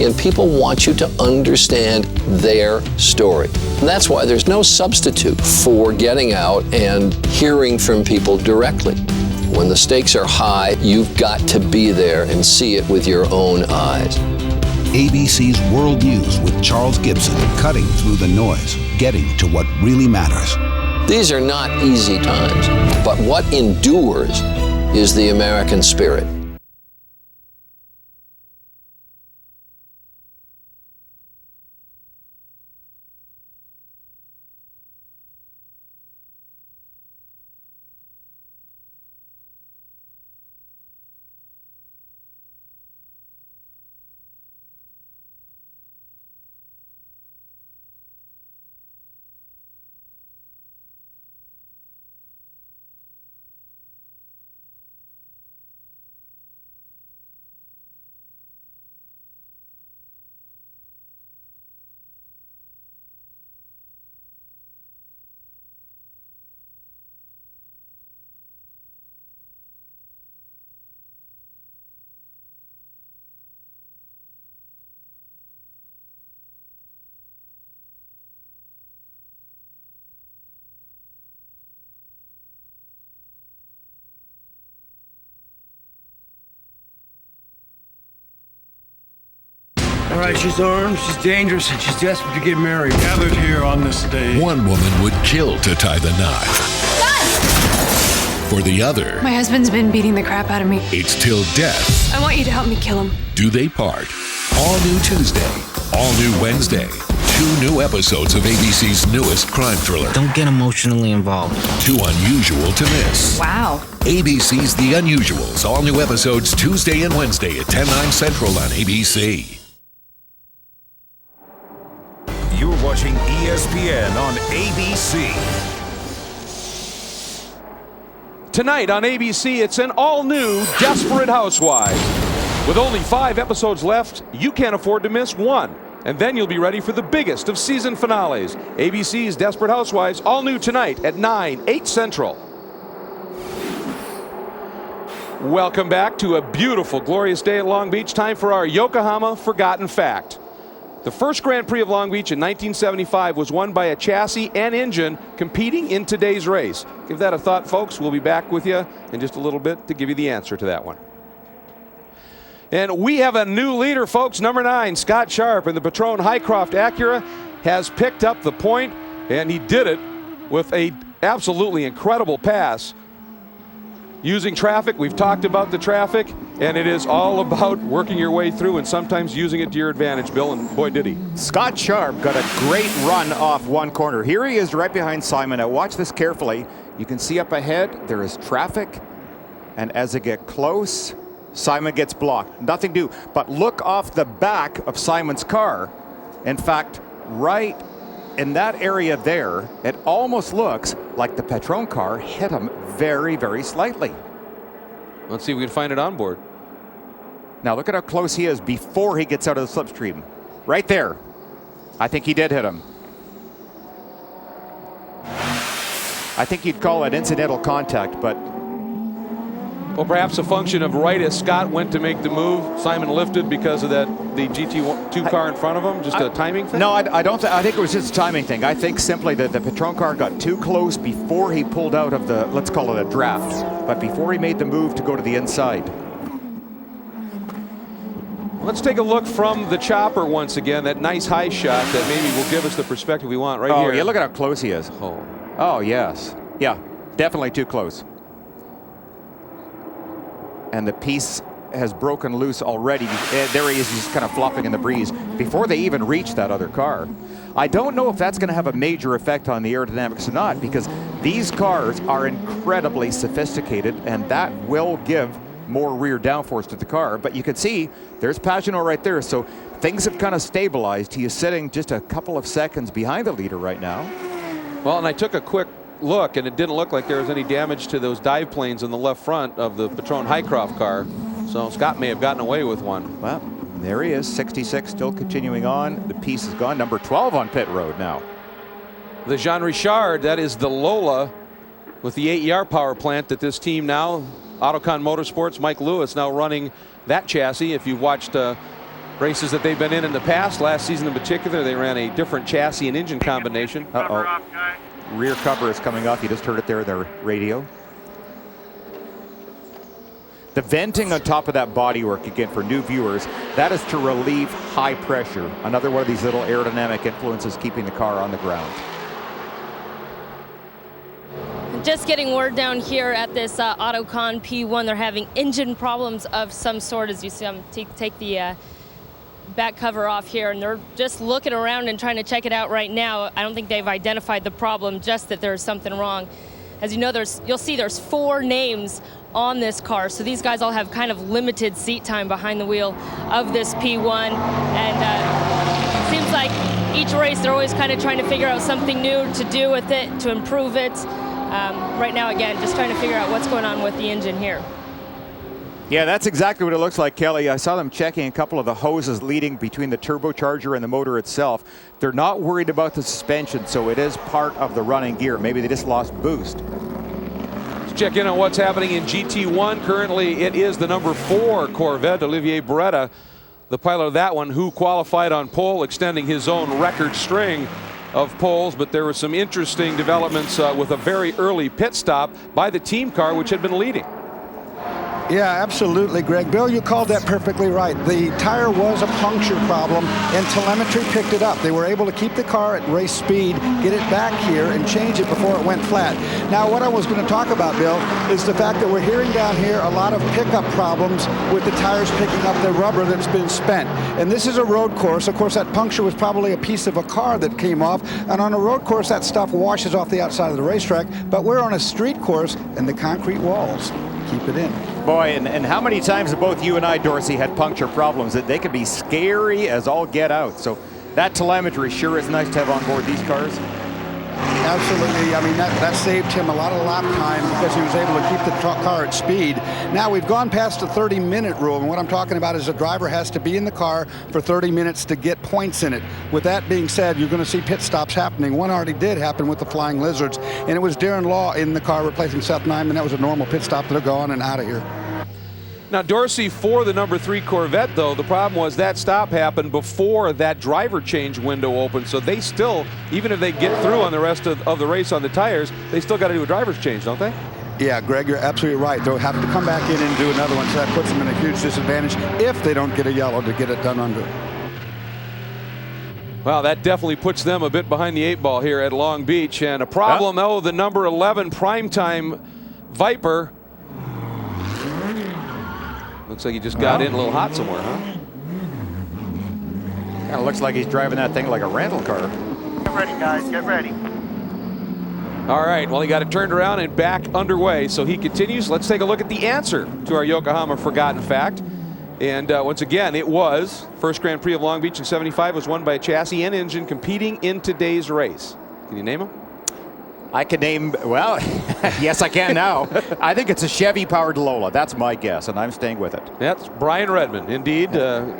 and people want you to understand their story. And that's why there's no substitute for getting out and hearing from people directly. When the stakes are high, you've got to be there and see it with your own eyes. ABC's World News with Charles Gibson, cutting through the noise, getting to what really matters. These are not easy times, but what endures is the American spirit. All right, she's armed, she's dangerous, and she's desperate to get married. Gathered here on this stage. One woman would kill to tie the knot. For the other, My husband's been beating the crap out of me. it's till death. I want you to help me kill him. Do they part? All new Tuesday, all new Wednesday. 2 new episodes of ABC's newest crime thriller. Don't get emotionally involved. Too unusual to miss. Wow. ABC's The Unusuals. All new episodes Tuesday and Wednesday at 10/9 Central on ABC. You're watching ESPN on ABC. Tonight on ABC, it's an all-new Desperate Housewives. With only 5 episodes left, you can't afford to miss one. And then you'll be ready for the biggest of season finales. ABC's Desperate Housewives, all new tonight at 9, 8 Central. Welcome back to a beautiful, glorious day at Long Beach. Time for our Yokohama Forgotten Fact. The first Grand Prix of Long Beach in 1975 was won by a chassis and engine competing in today's race. Give that a thought, folks. We'll be back with you in just a little bit to give you the answer to that one. And we have a new leader, folks. Number 9, Scott Sharp, in the Patron Highcroft Acura, has picked up the point, and he did it with a absolutely incredible pass. Using traffic, we've talked about the traffic, and it is all about working your way through and sometimes using it to your advantage, Bill, and boy, did he. Scott Sharp got a great run off one corner. Here he is right behind Simon. Now watch this carefully. You can see up ahead there is traffic, and as they get close, Simon gets blocked. Nothing to do, but look off the back of Simon's car. In fact, right in that area there, it almost looks like the Patron car hit him very, very slightly. Let's see if we can find it on board. Now look at how close he is before he gets out of the slipstream. Right there. I think he did hit him. I think you'd call it incidental contact, but well, perhaps a function of right as Scott went to make the move, Simon lifted because of the GT2 car in front of him, just a timing thing? No, I don't. I think it was just a timing thing. I think simply that the Patron car got too close before he pulled out of the, let's call it a draft, but before he made the move to go to the inside. Let's take a look from the chopper once again, that nice high shot that maybe will give us the perspective we want right here. Oh, yeah, look at how close he is. Oh, yes. Yeah, definitely too close. And the piece has broken loose already. There he is, he's kind of flopping in the breeze before they even reach that other car. I don't know if that's going to have a major effect on the aerodynamics or not, because these cars are incredibly sophisticated, and that will give more rear downforce to the car. But you can see there's Pagenaud right there, so things have kind of stabilized. He is sitting just a couple of seconds behind the leader right now. Well, and I took a quick look, and it didn't look like there was any damage to those dive planes in the left front of the Patron Highcroft car. So Scott may have gotten away with one. Well, there he is, 66, still continuing on. The piece is gone. Number 12 on pit road now. The Jean Richard, that is the Lola with the AER power plant that this team now, Autocon Motorsports, Mike Lewis now running that chassis. If you've watched races that they've been in the past, last season in particular, they ran a different chassis and engine combination. Uh-oh. Rear cover is coming off. You just heard it there in their radio. The venting on top of that bodywork, again, for new viewers, that is to relieve high pressure. Another one of these little aerodynamic influences keeping the car on the ground. Just getting word down here at this Autocon P1, they're having engine problems of some sort. As you see, I'm take the back cover off here, and they're just looking around and trying to check it out right now. I don't think they've identified the problem, just that there's something wrong. As you know, you'll see there's 4 names on this car, so these guys all have kind of limited seat time behind the wheel of this P1, and it seems like each race they're always kind of trying to figure out something new to do with it, to improve it. Right now, again, just trying to figure out what's going on with the engine here. Yeah, that's exactly what it looks like, Kelly. I saw them checking a couple of the hoses leading between the turbocharger and the motor itself. They're not worried about the suspension, so it is part of the running gear. Maybe they just lost boost. Let's check in on what's happening in GT1. Currently, it is the number 4 Corvette, Olivier Beretta, the pilot of that one, who qualified on pole, extending his own record string of poles. But there were some interesting developments with a very early pit stop by the team car, which had been leading. Yeah, absolutely, Greg. Bill, you called that perfectly right. The tire was a puncture problem, and telemetry picked it up. They were able to keep the car at race speed, get it back here, and change it before it went flat. Now, what I was going to talk about, Bill, is the fact that we're hearing down here a lot of pickup problems with the tires picking up the rubber that's been spent. And this is a road course. Of course, that puncture was probably a piece of a car that came off, and on a road course, that stuff washes off the outside of the racetrack, but we're on a street course, and the concrete walls keep it in. Boy, and how many times have both you and I, Dorsey, had puncture problems that they can be scary as all get out. So that telemetry sure is nice to have on board these cars. Absolutely. I mean, that saved him a lot of lap time because he was able to keep the car at speed. Now, we've gone past the 30-minute rule, and what I'm talking about is a driver has to be in the car for 30 minutes to get points in it. With that being said, you're going to see pit stops happening. One already did happen with the Flying Lizards, and it was Darren Law in the car replacing Seth Nyman. That was a normal pit stop. They're gone and out of here. Now, Dorsey, for the number 3 Corvette, though, the problem was that stop happened before that driver change window opened. So they still, even if they get through on the rest of the race on the tires, they still got to do a driver's change, don't they? Yeah, Greg, you're absolutely right. They'll have to come back in and do another one, so that puts them in a huge disadvantage if they don't get a yellow to get it done under. Well, that definitely puts them a bit behind the 8 ball here at Long Beach. And a problem, though, the number 11 primetime Viper. Looks like he just got in a little hot somewhere, huh? Kind of looks like he's driving that thing like a rental car. Get ready, guys. Get ready. All right, well, he got it turned around and back underway, so he continues. Let's take a look at the answer to our Yokohama Forgotten Fact. And once again, it was first Grand Prix of Long Beach in '75 was won by a chassis and engine competing in today's race. Can you name them? I can name, well, yes, I can now. I think it's a Chevy-powered Lola. That's my guess, and I'm staying with it. That's Brian Redmond, indeed,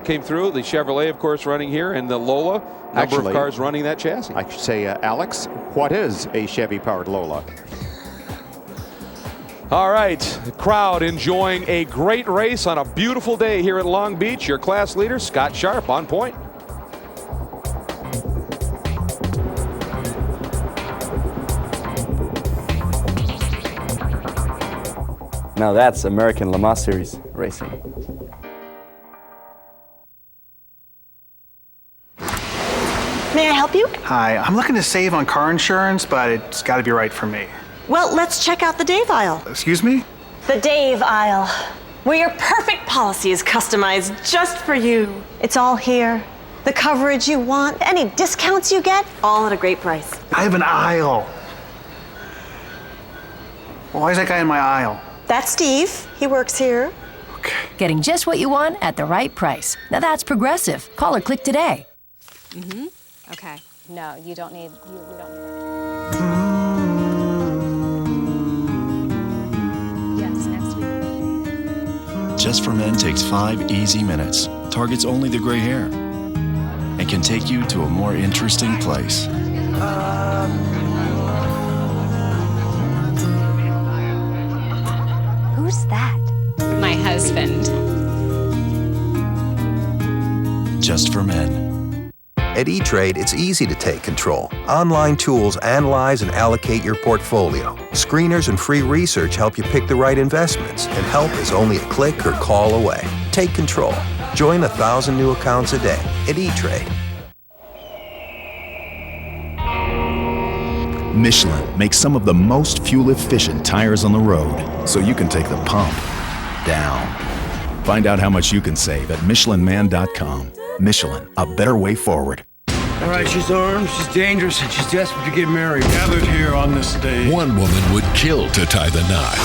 came through. The Chevrolet, of course, running here, and the Lola, number of cars running that chassis. I should say, Alex, what is a Chevy-powered Lola? All right, the crowd enjoying a great race on a beautiful day here at Long Beach. Your class leader, Scott Sharp, on point. Now that's American Le Mans Series racing. May I help you? Hi, I'm looking to save on car insurance, but it's got to be right for me. Well, let's check out the Dave aisle. Excuse me? The Dave aisle, where your perfect policy is customized just for you. It's all here. The coverage you want, any discounts you get, all at a great price. I have an aisle. Why is that guy in my aisle? That's Steve. He works here. Getting just what you want at the right price. Now that's Progressive. Call or click today. Mm-hmm. Okay. No, you don't need. We don't need that. Yes, next week. Just for Men takes 5 easy minutes, targets only the gray hair, and can take you to a more interesting place. Who's that? My husband. Just for Men. At E-Trade, it's easy to take control. Online tools analyze and allocate your portfolio. Screeners and free research help you pick the right investments, and help is only a click or call away. Take control. Join 1,000 new accounts a day at E-Trade. Michelin makes some of the most fuel-efficient tires on the road, so you can take the pump down. Find out how much you can save at MichelinMan.com. Michelin, a better way forward. All right, she's armed, she's dangerous, and she's desperate to get married. Gathered here on this day. One woman would kill to tie the knot.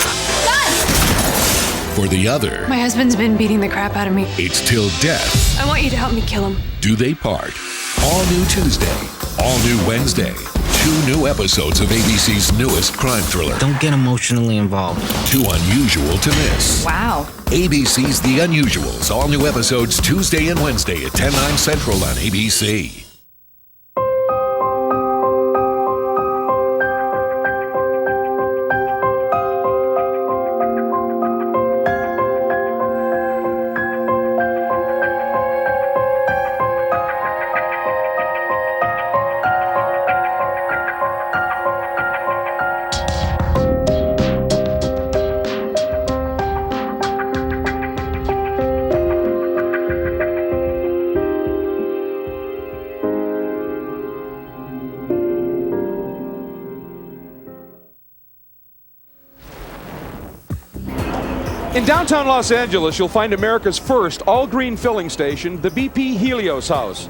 For the other, My husband's been beating the crap out of me. it's till death. I want you to help me kill him. Do they part? All new Tuesday, all new Wednesday. 2 new episodes of ABC's newest crime thriller. Don't get emotionally involved. Too unusual to miss. Wow. ABC's The Unusuals. All new episodes Tuesday and Wednesday at 10/9 Central on ABC. In downtown Los Angeles, you'll find America's first all-green filling station, the BP Helios House.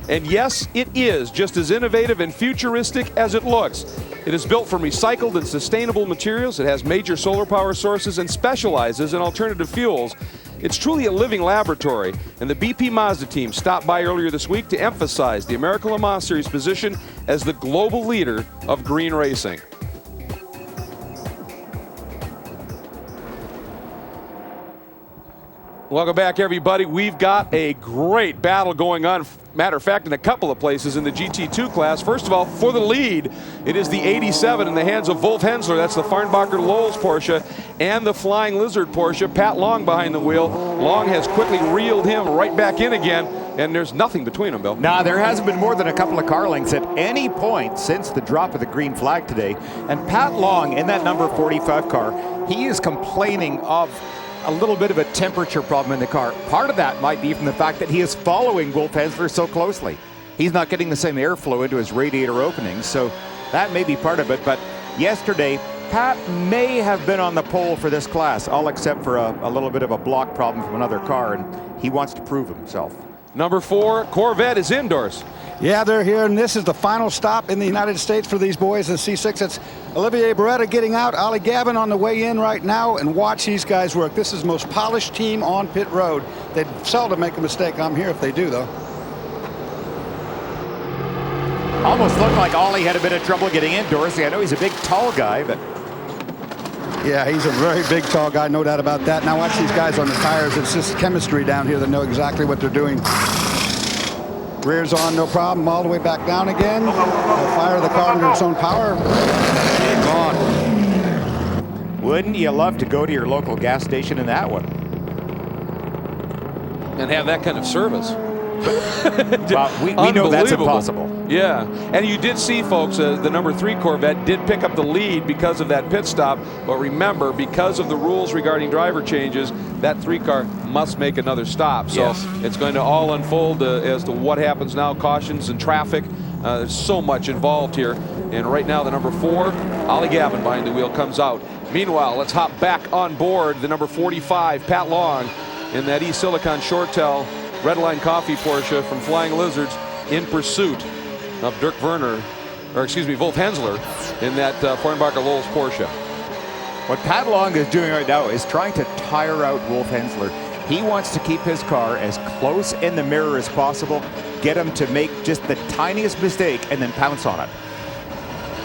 And yes, it is just as innovative and futuristic as it looks. It is built from recycled and sustainable materials. It has major solar power sources and specializes in alternative fuels. It's truly a living laboratory, and the BP Mazda team stopped by earlier this week to emphasize the American Le Mans Series position as the global leader of green racing. Welcome back, everybody. We've got a great battle going on. Matter of fact, in a couple of places in the GT2 class. First of all, for the lead, it is the 87 in the hands of Wolf Hensler. That's the Farnbacher-Lowell's Porsche and the Flying Lizard Porsche. Pat Long behind the wheel. Long has quickly reeled him right back in again, and there's nothing between them, Bill. Nah, there hasn't been more than a couple of car lengths at any point since the drop of the green flag today. And Pat Long in that number 45 car, he is complaining of a little bit of a temperature problem in the car. Part of that might be from the fact that he is following Wolf Hensler so closely. He's not getting the same airflow into his radiator openings, so that may be part of it. But yesterday, Pat may have been on the pole for this class, all except for a little bit of a block problem from another car, and he wants to prove himself. Number 4, Corvette is indoors. Yeah, they're here, and this is the final stop in the United States for these boys in C6. It's Olivier Beretta getting out, Ollie Gavin on the way in right now, and watch these guys work. This is the most polished team on pit road. They seldom make a mistake. I'm here if they do, though. Almost looked like Ollie had a bit of trouble getting indoors. I know he's a big, tall guy, but... Yeah, he's a very big, tall guy, no doubt about that. Now watch these guys on the tires. It's just chemistry down here that know exactly what they're doing. Rears on, no problem. All the way back down again. They'll fire the car under its own power. Gone. Wouldn't you love to go to your local gas station in that one? And have that kind of service. Well, we know that's impossible. Yeah, and you did see, folks, the number 3 Corvette did pick up the lead because of that pit stop. But remember, because of the rules regarding driver changes, that 3 car must make another stop. So yes, it's going to all unfold as to what happens now, cautions and traffic. There's so much involved here. And right now, the number 4, Ollie Gavin behind the wheel, comes out. Meanwhile, let's hop back on board the number 45, Pat Long, in that E-Silicon Shortell Redline Coffee Porsche from Flying Lizards, in pursuit of Wolf Hensler in that Farnbacher-Lowell's Porsche. What Pat Long is doing right now is trying to tire out Wolf Hensler. He wants to keep his car as close in the mirror as possible, get him to make just the tiniest mistake, and then pounce on it.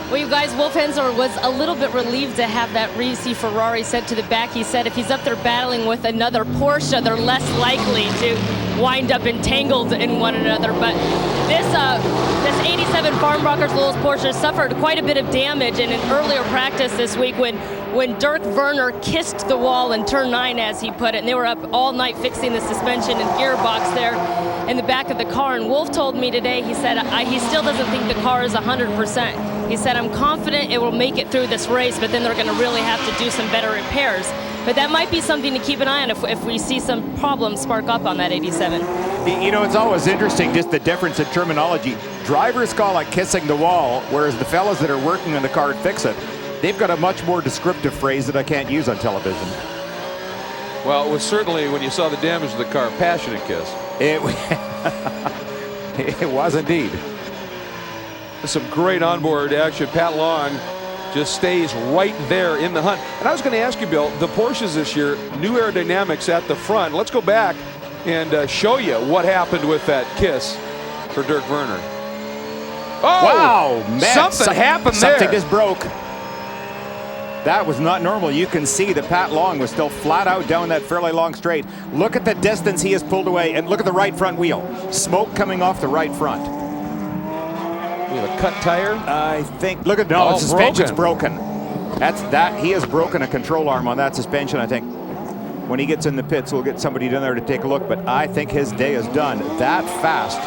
Well, you guys, Wolf Hensler was a little bit relieved to have that Risi Ferrari sent to the back. He said if he's up there battling with another Porsche, they're less likely to wind up entangled in one another. But this 87 Farnbacher-Lowell's Porsche suffered quite a bit of damage in an earlier practice this week when Dirk Werner kissed the wall in turn 9, as he put it, and they were up all night fixing the suspension and gearbox there in the back of the car. And Wolf told me today, he said he still doesn't think the car is 100%. He said, I'm confident it will make it through this race, but then they're going to really have to do some better repairs. But that might be something to keep an eye on if we see some problems spark up on that 87. You know, it's always interesting, just the difference in terminology. Drivers call it kissing the wall, whereas the fellas that are working on the car and fix it, they've got a much more descriptive phrase that I can't use on television. Well, it was certainly, when you saw the damage to the car, a passionate kiss. It was indeed. Some great onboard action. Pat Long just stays right there in the hunt. And I was going to ask you, Bill, the Porsches this year, new aerodynamics at the front. Let's go back and show you what happened with that kiss for Dirk Werner. Oh, wow, man, something happened there. Something just broke. That was not normal. You can see that Pat Long was still flat out down that fairly long straight. Look at the distance he has pulled away, and look at the right front wheel. Smoke coming off the right front. We have a cut tire. I think. Look at the suspension's broken. He has broken a control arm on that suspension. I think when he gets in the pits, we'll get somebody down there to take a look. But I think his day is done that fast.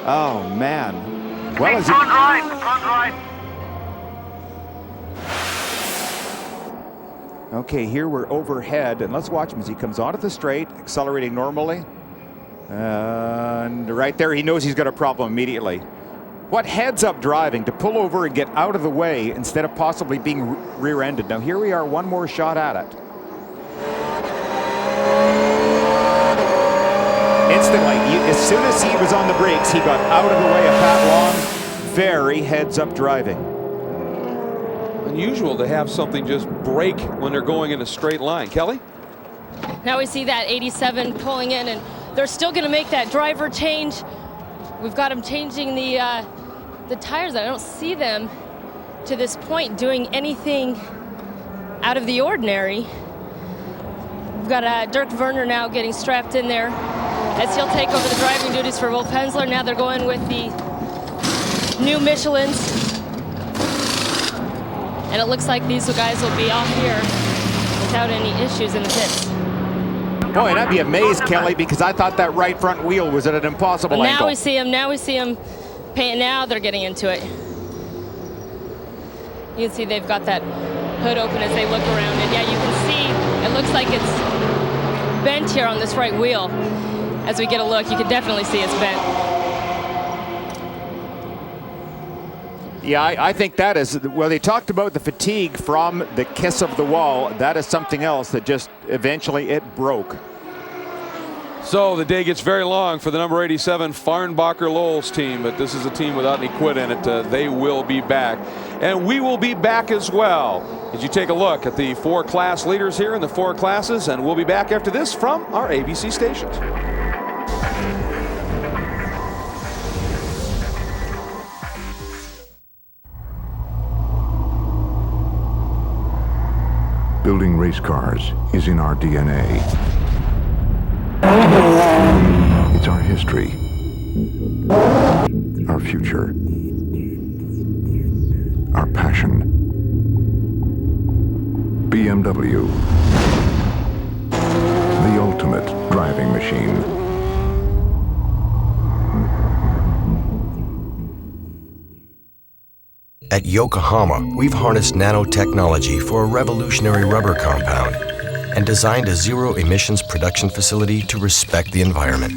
Oh man. Well, front right. Okay, here we're overhead, and let's watch him as he comes onto the straight, accelerating normally. And right there, he knows he's got a problem immediately. What heads-up driving to pull over and get out of the way instead of possibly being rear-ended. Now here we are, one more shot at it. that's the like. As soon as he was on the brakes, he got out of the way of Pat Long. Very heads-up driving. Unusual to have something just break when they're going in a straight line. Kelly? Now we see that 87 pulling in, and they're still going to make that driver change. We've got them changing the tires. I don't see them to this point doing anything out of the ordinary. We've got Dirk Werner now getting strapped in there as he'll take over the driving duties for Wolf Hensler. Now they're going with the new Michelins. And it looks like these guys will be off here without any issues in the pits. Boy, and I'd be amazed, Kelly, because I thought that right front wheel was at an impossible angle. Now we see him paint. Now they're getting into it. You can see they've got that hood open as they look around. And yeah, you can see it looks like it's bent here on this right wheel. As we get a look, you can definitely see it's bent. Yeah, I think that is, well, they talked about the fatigue from the kiss of the wall. That is something else that just eventually it broke. So the day gets very long for the number 87 Farnbacher Lowell's team, but this is a team without any quit in it. They will be back, and we will be back as well as you take a look at the 4 class leaders here in the 4 classes, and we'll be back after this from our ABC stations. Building race cars is in our DNA. It's our history, our future, our passion. BMW, the ultimate driving machine. At Yokohama, we've harnessed nanotechnology for a revolutionary rubber compound and designed a zero-emissions production facility to respect the environment.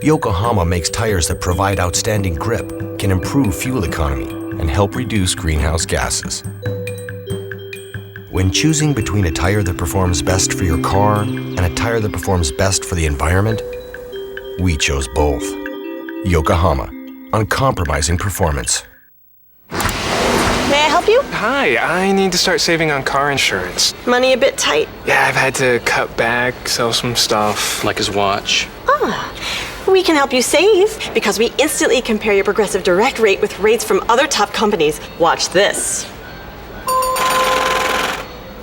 Yokohama makes tires that provide outstanding grip, can improve fuel economy, and help reduce greenhouse gases. When choosing between a tire that performs best for your car and a tire that performs best for the environment, we chose both. Yokohama, uncompromising performance. May I help you? Hi, I need to start saving on car insurance. Money a bit tight? Yeah, I've had to cut back, sell some stuff. Like his watch. We can help you save because we instantly compare your Progressive Direct rate with rates from other top companies. Watch this.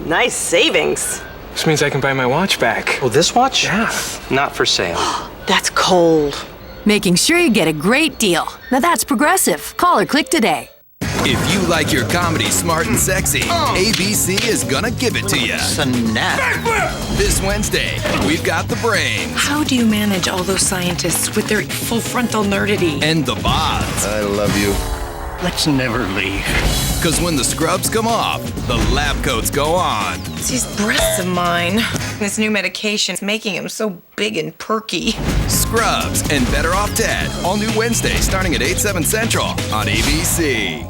Nice savings. This means I can buy my watch back. Oh, this watch? Yeah. Not for sale. That's cold. Making sure you get a great deal. Now that's Progressive. Call or click today. If you like your comedy smart and sexy, ABC is gonna give it to you. Snap. This Wednesday, we've got The Brains. How do you manage all those scientists with their full frontal nerdity? And The Bods. I love you. Let's never leave. Because when the scrubs come off, the lab coats go on. It's these breasts of mine. This new medication's making him so big and perky. Scrubs and Better Off Dead. All new Wednesday starting at 8/7 Central on ABC.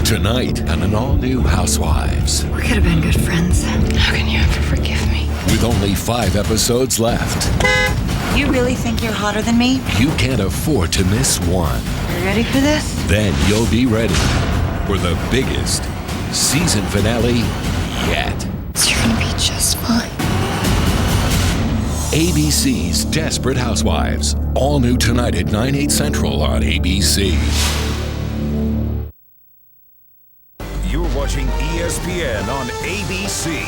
Tonight on an all-new Housewives. We could have been good friends. How can you ever forgive me? With only 5 episodes left, You really think you're hotter than me? you can't afford to miss one. You ready for this? Then you'll be ready for the biggest season finale yet. You're gonna be just fine. ABC's Desperate Housewives. All new tonight at 9/8 Central on ABC. You're watching ESPN on ABC.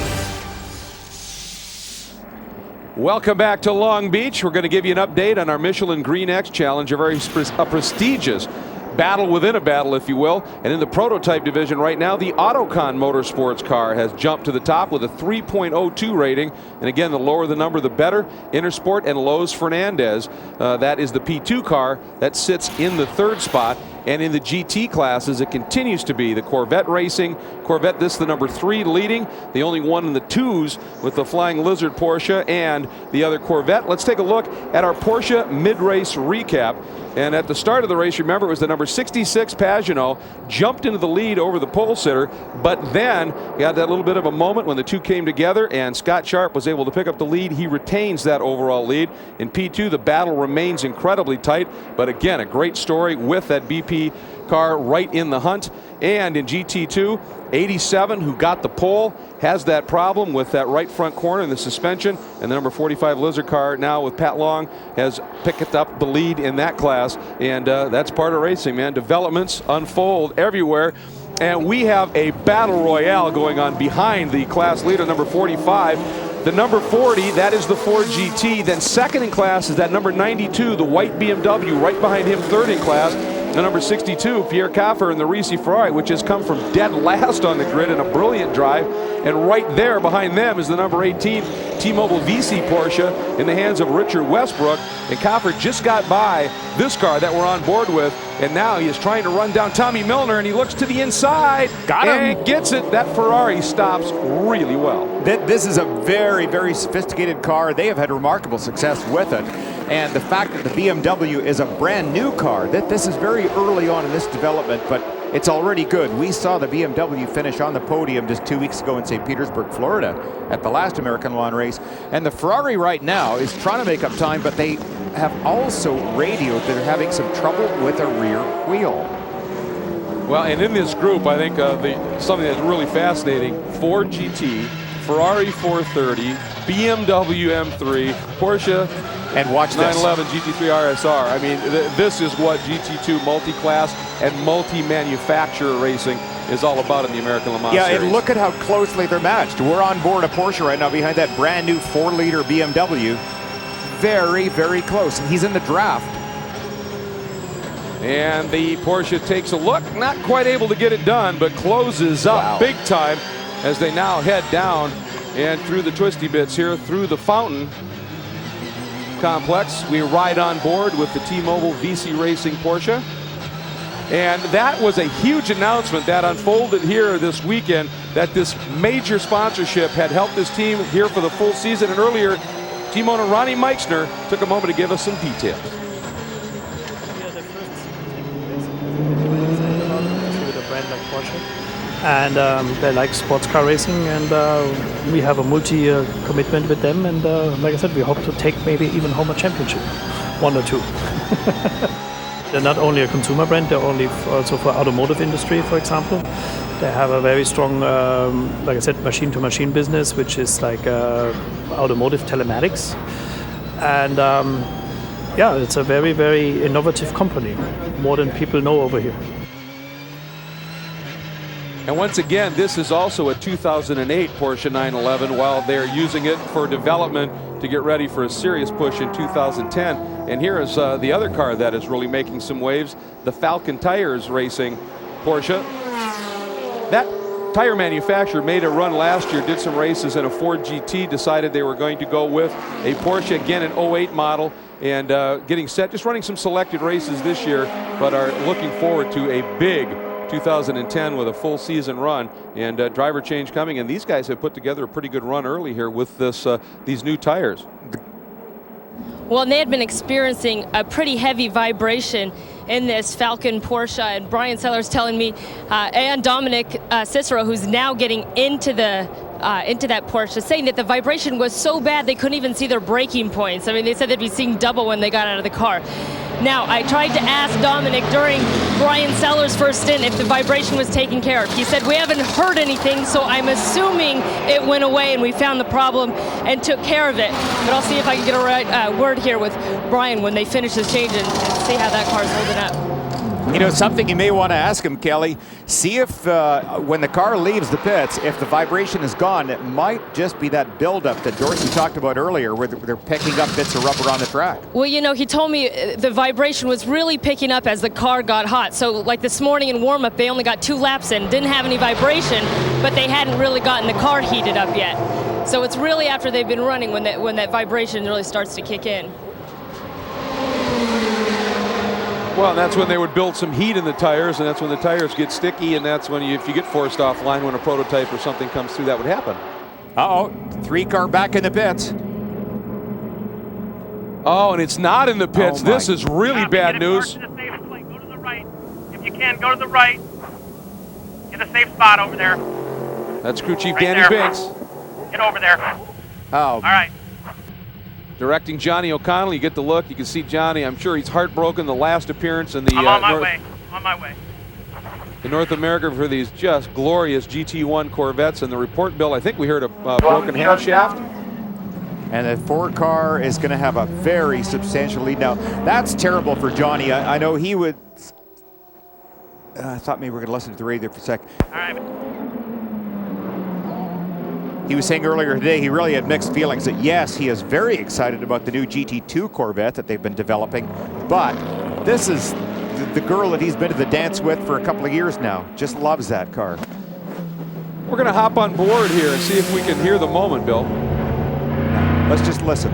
Welcome back to Long Beach. We're going to give you an update on our Michelin Green X Challenge, a very prestigious battle within a battle, if you will. And in the prototype division right now, the Autocon Motorsports car has jumped to the top with a 3.02 rating. And again, the lower the number, the better. Intersport and Lowe's Fernandez, that is the P2 car that sits in the third spot. And in the GT classes, it continues to be the Corvette Racing. Corvette, this is the number 3 leading. The only one in the 2s with the Flying Lizard Porsche and the other Corvette. Let's take a look at our Porsche mid-race recap. And at the start of the race, remember, it was the number 66 Pagano jumped into the lead over the pole sitter, but then got that little bit of a moment when the two came together, and Scott Sharp was able to pick up the lead. He retains that overall lead. In P2, the battle remains incredibly tight, but again, a great story with that BP car right in the hunt. And in GT2, 87, who got the pole, has that problem with that right front corner and the suspension. And the number 45 Lizard car now with Pat Long has picked up the lead in that class. And that's part of racing, man. Developments unfold everywhere. And we have a battle royale going on behind the class leader, number 45. The number 40, that is the Ford GT. Then second in class is that number 92, the white BMW, right behind him, third in class. The number 62, Pierre Caffer in the Risi Ferrari, which has come from dead last on the grid in a brilliant drive. And right there behind them is the number 18 T-Mobile VC Porsche in the hands of Richard Westbrook. And Caffer just got by this car that we're on board with. And now he is trying to run down Tommy Milner, and he looks to the inside. Got him. And gets it. That Ferrari stops really well. This is a very, very sophisticated car. They have had remarkable success with it. And the fact that the BMW is a brand new car, this is very early on in this development, but it's already good. We saw the BMW finish on the podium just 2 weeks ago in St. Petersburg, Florida at the last American Lawn race. And the Ferrari right now is trying to make up time, but they have also radioed that they're having some trouble with a rear wheel. Well, and in this group, I think something that's really fascinating, Ford GT, Ferrari 430, BMW M3, Porsche, and watch 911 GT3 RSR. I mean, this is what GT2 multi-class and multi-manufacturer racing is all about in the American Le Mans Series. And look at how closely they're matched. We're on board a Porsche right now behind that brand new 4-liter BMW. Very, very close. And he's in the draft. And the Porsche takes a look, not quite able to get it done, but closes up big time as they now head down and through the twisty bits here, through the fountain complex. We ride on board with the T-Mobile VC Racing Porsche. And that was a huge announcement that unfolded here this weekend, that this major sponsorship had helped this team here for the full season. And earlier, team owner Ronnie Meixner took a moment to give us some details. With a brand like Porsche. And they like sports car racing, and we have a multi-commitment with them, and like I said, we hope to take maybe even home a championship, 1 or 2. They're not only a consumer brand, they're also for automotive industry, for example. They have a very strong, like I said, machine-to-machine business, which is like automotive telematics. And yeah, it's a very, very innovative company, more than people know over here. And once again, this is also a 2008 Porsche 911 while they're using it for development to get ready for a serious push in 2010. And here is the other car that is really making some waves, the Falcon Tires Racing Porsche. That tire manufacturer made a run last year, did some races in a Ford GT, decided they were going to go with a Porsche, again an 08 model, and getting set, just running some selected races this year, but are looking forward to a big 2010 with a full season run and driver change coming. And these guys have put together a pretty good run early here with this these new tires. Well, and they had been experiencing a pretty heavy vibration in this Falcon Porsche, and Brian Sellers telling me, and Dominic Cicero, who's now getting into that Porsche, saying that the vibration was so bad they couldn't even see their braking points. I mean, they said they'd be seeing double when they got out of the car. Now, I tried to ask Dominic during Brian Sellers' first stint if the vibration was taken care of. He said, we haven't heard anything, so I'm assuming it went away and we found the problem and took care of it. But I'll see if I can get a word here with Brian when they finish this change and see how that car's holding up. You know, something you may want to ask him, Kelly, see if when the car leaves the pits, if the vibration is gone, it might just be that buildup that Dorsey talked about earlier where they're picking up bits of rubber on the track. Well, you know, he told me the vibration was really picking up as the car got hot. So like this morning in warm-up, they only got 2 laps in, didn't have any vibration, but they hadn't really gotten the car heated up yet. So it's really after they've been running when that vibration really starts to kick in. Well, that's when they would build some heat in the tires, and that's when the tires get sticky, and that's when if you get forced offline when a prototype or something comes through, that would happen. Uh-oh, 3-car back in the pits. Oh, and it's not in the pits. Oh, this is really bad news. Go to the right. If you can, go to the right. Get a safe spot over there. That's crew chief Right Danny there. Binks. Get over there. Oh. All right. Directing Johnny O'Connell. You get the look. You can see Johnny. I'm sure he's heartbroken. The last appearance in the I'm on my way. On my way. in North America for these just glorious GT1 Corvettes. And the report, Bill, I think we heard a broken half shaft. And the 4-car is going to have a very substantial lead now. That's terrible for Johnny. I know he would. I thought maybe we were going to listen to the radio for a sec. All right. He was saying earlier today he really had mixed feelings that yes, he is very excited about the new GT2 Corvette that they've been developing, but this is the girl that he's been to the dance with for a couple of years now. Just loves that car. We're going to hop on board here and see if we can hear the moment, Bill. Let's just listen.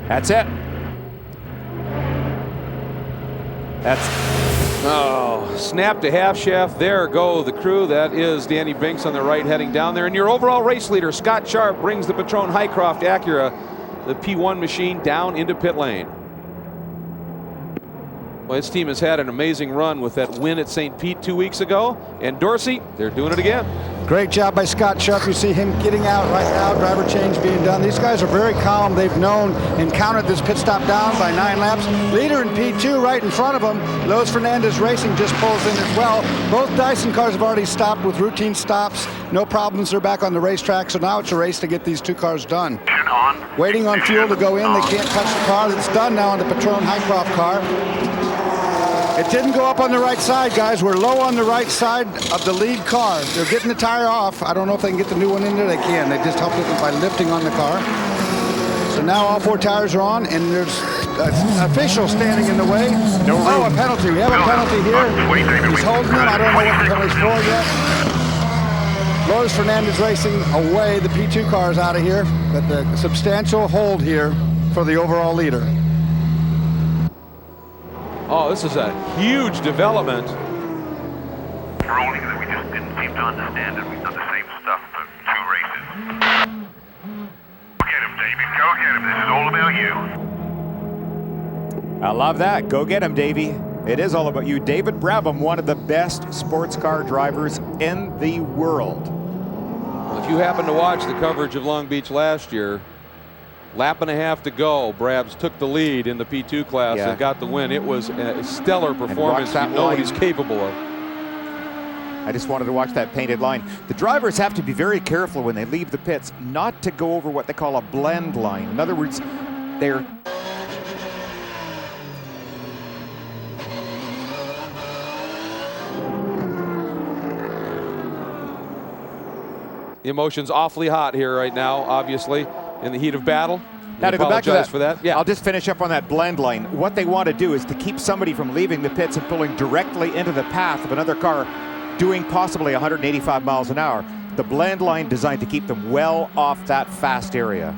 That's it. Oh, snap to half shaft. There go the crew. That is Danny Binks on the right heading down there. And your overall race leader, Scott Sharp, brings the Patron Highcroft Acura, the P1 machine, down into pit lane. Well, his team has had an amazing run with that win at St. Pete 2 weeks ago. And Dorsey, they're doing it again. Great job by Scott Sharp. You see him getting out right now, driver change being done. These guys are very calm. They've known and counted this pit stop down by 9 laps. Leader in P2 right in front of them. Lowe's Fernandez Racing just pulls in as well. Both Dyson cars have already stopped with routine stops. No problems. They're back on the racetrack. So now it's a race to get these 2 cars done. Waiting on fuel to go in. They can't touch the car. It's done now on the Patron Highcroft car. It didn't go up on the right side, guys. We're low on the right side of the lead car. They're getting the tire off. I don't know if they can get the new one in there. They can. They just helped it by lifting on the car. So now all 4 tires are on, and there's an official standing in the way. No room. Oh, a penalty. We have a penalty here. He's holding it. I don't know what the penalty's for yet. Lowe's Fernandez Racing away. The P2 car is out of here. But the substantial hold here for the overall leader. Oh, this is a huge development. We're only that we just didn't seem to understand it. We've done the same stuff for 2 races. Go get him, David. Go get him. This is all about you. I love that. Go get him, Davey. It is all about you. David Brabham, one of the best sports car drivers in the world. Well, if you happen to watch the coverage of Long Beach last year, lap and a half to go, Brabs took the lead in the P2 class and got the win. It was a stellar performance. You know what he's capable of. I just wanted to watch that painted line. The drivers have to be very careful when they leave the pits not to go over what they call a blend line. In other words, they're the emotion's awfully hot here right now, obviously, in the heat of battle. Now to go back to that, for that. Yeah. I'll just finish up on that blend line. What they want to do is to keep somebody from leaving the pits and pulling directly into the path of another car doing possibly 185 miles an hour. The blend line designed to keep them well off that fast area.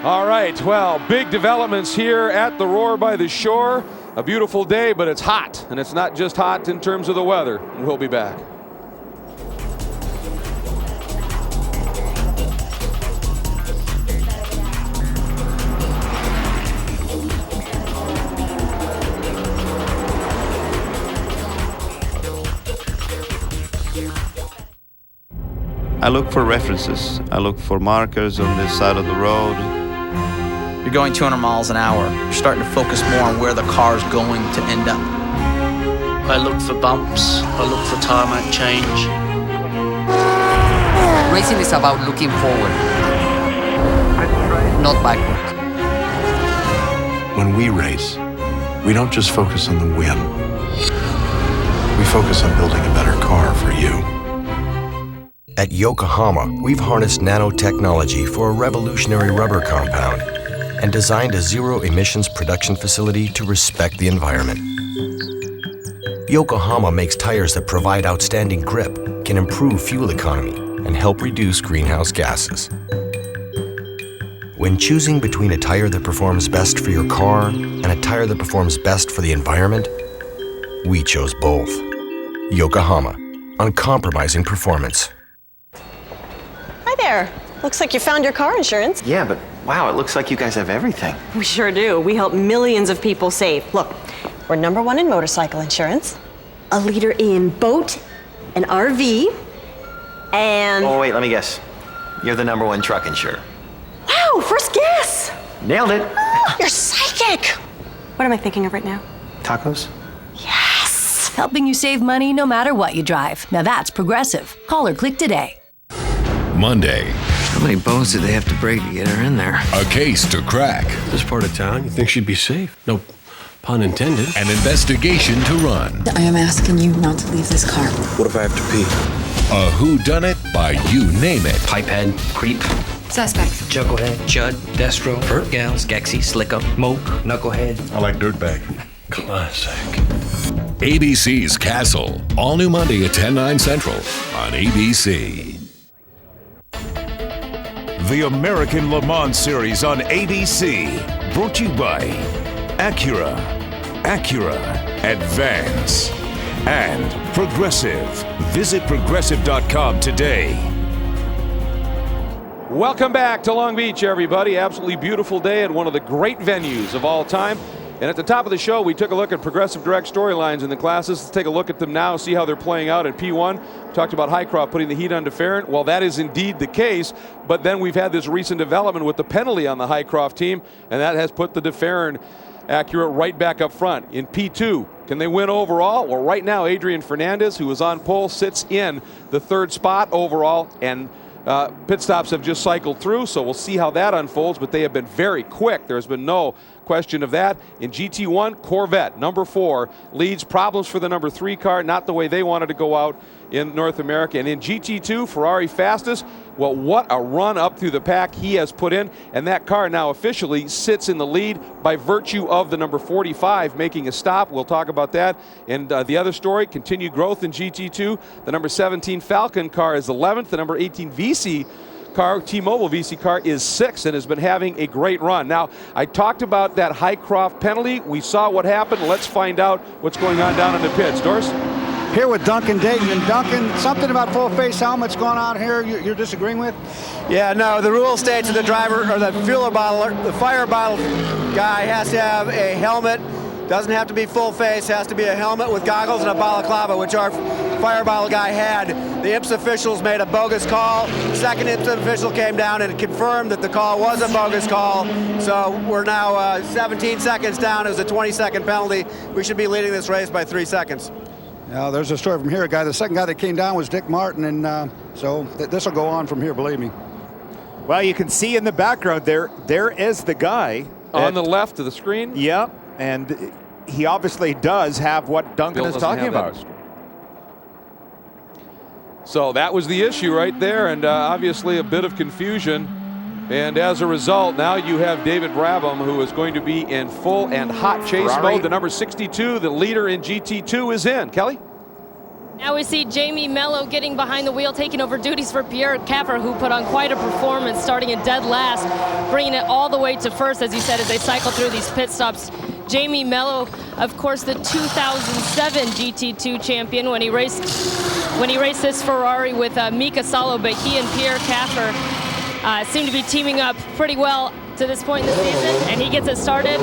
All right, well, big developments here at the Roar by the Shore. A beautiful day, but it's hot, and it's not just hot in terms of the weather. We'll be back. I look for references. I look for markers on the side of the road. You're going 200 miles an hour. You're starting to focus more on where the car's going to end up. I look for bumps. I look for tarmac change. Racing is about looking forward, not backward. When we race, we don't just focus on the win. We focus on building a better car for you. At Yokohama, we've harnessed nanotechnology for a revolutionary rubber compound and designed a zero-emissions production facility to respect the environment. Yokohama makes tires that provide outstanding grip, can improve fuel economy, and help reduce greenhouse gases. When choosing between a tire that performs best for your car and a tire that performs best for the environment, we chose both. Yokohama, uncompromising performance. Hi there. Looks like you found your car insurance. Yeah, but wow, it looks like you guys have everything. We sure do. We help millions of people save. Look, we're #1 in motorcycle insurance, a leader in boat and RV, and... Oh, wait, let me guess. You're the #1 truck insurer. Wow, first guess! Nailed it. Oh, you're psychic! What am I thinking of right now? Tacos? Yes! Helping you save money no matter what you drive. Now that's Progressive. Call or click today. Monday. How many bones did they have to break to get her in there? A case to crack. This part of town, you think she'd be safe? No pun intended. An investigation to run. I am asking you not to leave this car. What if I have to pee? A whodunit by you name it. Pipehead, creep. Suspects. Chucklehead, Chud, Destro, Pert Gal, Skexy, Slicko, Moke, Knucklehead. I like dirtbag. Classic. ABC's Castle. All new Monday at 10/9 Central on ABC. The American Le Mans Series on ABC. Brought to you by Acura, Acura Advance, and Progressive. Visit Progressive.com today. Welcome back to Long Beach, everybody. Absolutely beautiful day at one of the great venues of all time. And at the top of the show, we took a look at Progressive Direct storylines in the classes. Let's take a look at them now, see how they're playing out at P1. We talked about Highcroft putting the heat on DeFerrin. Well, that is indeed the case, but then we've had this recent development with the penalty on the Highcroft team, and that has put the DeFerrin Acura right back up front. In P2, can they win overall? Well, right now, Adrian Fernandez, who is on pole, sits in the 3rd spot overall, and pit stops have just cycled through, so we'll see how that unfolds, but they have been very quick. There's been no question of that. In GT1, Corvette, #4, leads. Problems for the #3 car, not the way they wanted to go out in North America. And in GT2, Ferrari fastest. Well, what a run up through the pack he has put in, and that car now officially sits in the lead by virtue of the #45 making a stop. We'll talk about that. And the other story, continued growth in GT2. The #17 Falcon car is 11th. The #18 VC car, T-Mobile VC car, is 6th and has been having a great run. Now, I talked about that Highcroft penalty. We saw what happened. Let's find out what's going on down in the pits. Doris? Here with Duncan Dayton. And Duncan, something about full-face helmets going on here you're disagreeing with? Yeah, no, the rule states that the driver, or the fuel bottle, the fire bottle guy has to have a helmet. Doesn't have to be full face, has to be a helmet with goggles and a balaclava, which our fire bottle guy had. The IPS officials made a bogus call. Second IPS official came down and confirmed that the call was a bogus call. So we're now 17 seconds down. It was a 20-second penalty. We should be leading this race by 3 seconds. Now, there's a story from here. The second guy that came down was Dick Martin, and so this will go on from here, believe me. Well, you can see in the background there is the guy. On the left of the screen? Yep, and he obviously does have what Duncan is talking about. So that was the issue right there, and obviously a bit of confusion. And as a result, now you have David Brabham, who is going to be in full and hot chase mode. The number 62, the leader in GT2, is in. Kelly? Now we see Jamie Mello getting behind the wheel, taking over duties for Pierre Caffer, who put on quite a performance, starting in dead last, bringing it all the way to first, as you said, as they cycle through these pit stops. Jamie Mello, of course, the 2007 GT2 champion when he raced this Ferrari with Mika Salo, but he and Pierre Caffer seem to be teaming up pretty well to this point in the season, and he gets it started.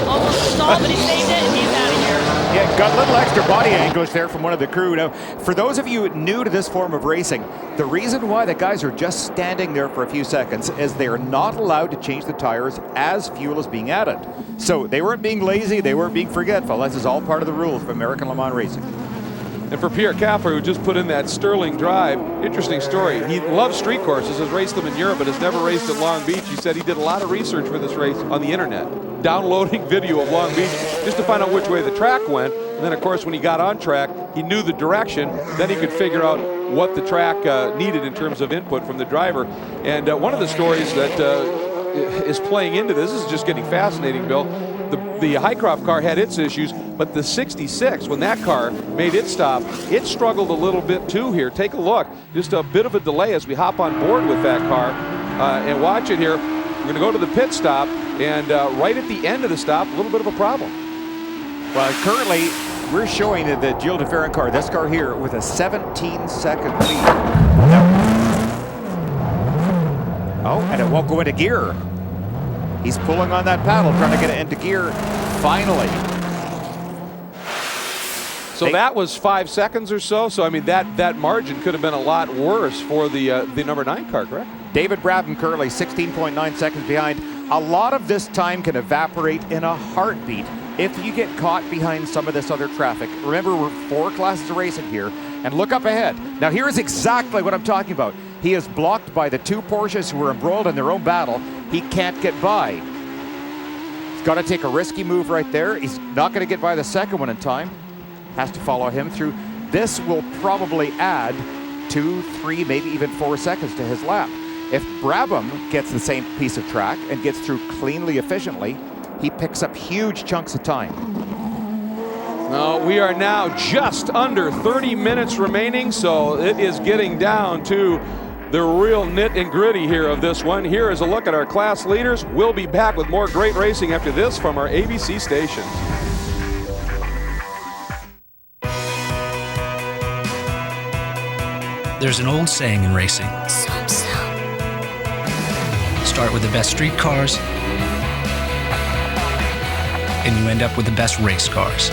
Almost stalled, but he saved it, and he's out of here. Yeah, got a little extra body anguish there from one of the crew. Now, for those of you new to this form of racing, the reason why the guys are just standing there for a few seconds is they're not allowed to change the tires as fuel is being added. So they weren't being lazy, they weren't being forgetful. This is all part of the rules of American Le Mans racing. And for Pierre Caffer, who just put in that Sterling drive, interesting story. He loves street courses, has raced them in Europe, but has never raced at Long Beach. He said he did a lot of research for this race on the internet, downloading video of Long Beach just to find out which way the track went. And then, of course, when he got on track, he knew the direction. Then he could figure out what the track needed in terms of input from the driver. And one of the stories that is playing into this is just getting fascinating, Bill. The Highcroft car had its issues, but the 66, when that car made its stop, it struggled a little bit too here. Take a look. Just a bit of a delay as we hop on board with that car and watch it here. We're going to go to the pit stop, and right at the end of the stop, a little bit of a problem. Well, currently, we're showing the Gilles de Ferran car, this car here, with a 17-second lead. Oh, and it won't go into gear. He's pulling on that paddle, trying to get it into gear, finally. So that was 5 seconds or so. So, I mean, that margin could have been a lot worse for the number 9 car, correct? David Brabham currently 16.9 seconds behind. A lot of this time can evaporate in a heartbeat if you get caught behind some of this other traffic. Remember, we're 4 classes of racing here, and look up ahead. Now, here is exactly what I'm talking about. He is blocked by the 2 Porsches who are embroiled in their own battle. He can't get by. He's got to take a risky move right there. He's not going to get by the second one in time. Has to follow him through. This will probably add 2, 3, maybe even 4 seconds to his lap. If Brabham gets the same piece of track and gets through cleanly, efficiently, he picks up huge chunks of time. No, we are now just under 30 minutes remaining, so it is getting down to the real nit and gritty here of this one. Here is a look at our class leaders. We'll be back with more great racing after this from our ABC station. There's an old saying in racing. Start with the best street cars, and you end up with the best race cars.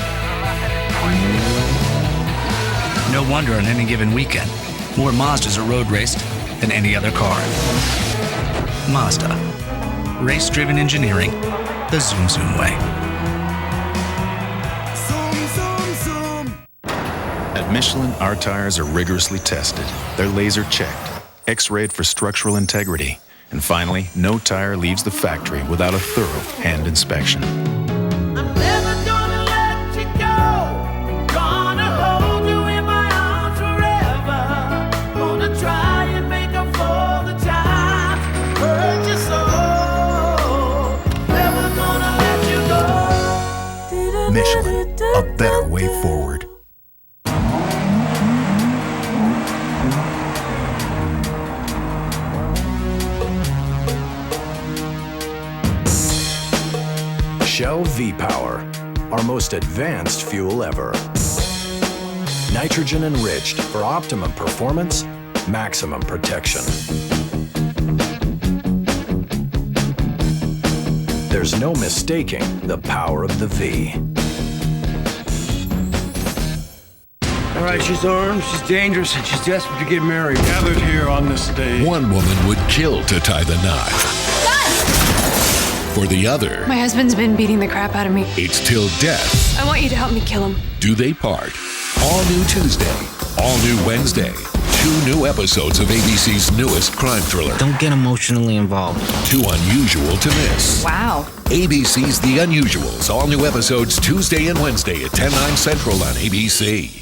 No wonder on any given weekend, more Mazdas are road raced than any other car. Mazda. Race-driven engineering, the Zoom Zoom way. At Michelin, our tires are rigorously tested. They're laser checked, X-rayed for structural integrity. And finally, no tire leaves the factory without a thorough hand inspection. Michelin, a better way forward. Shell V-Power, our most advanced fuel ever. Nitrogen enriched for optimum performance, maximum protection. There's no mistaking the power of the V. All right, she's armed, she's dangerous, and she's desperate to get married. Gathered here on this stage. One woman would kill to tie the knot. For the other, My husband's been beating the crap out of me. it's till death. I want you to help me kill him. Do they part? All new Tuesday, all new Wednesday. 2 new episodes of ABC's newest crime thriller. Don't get emotionally involved. Too unusual to miss. Wow. ABC's The Unusuals. All new episodes Tuesday and Wednesday at 10/9 Central on ABC.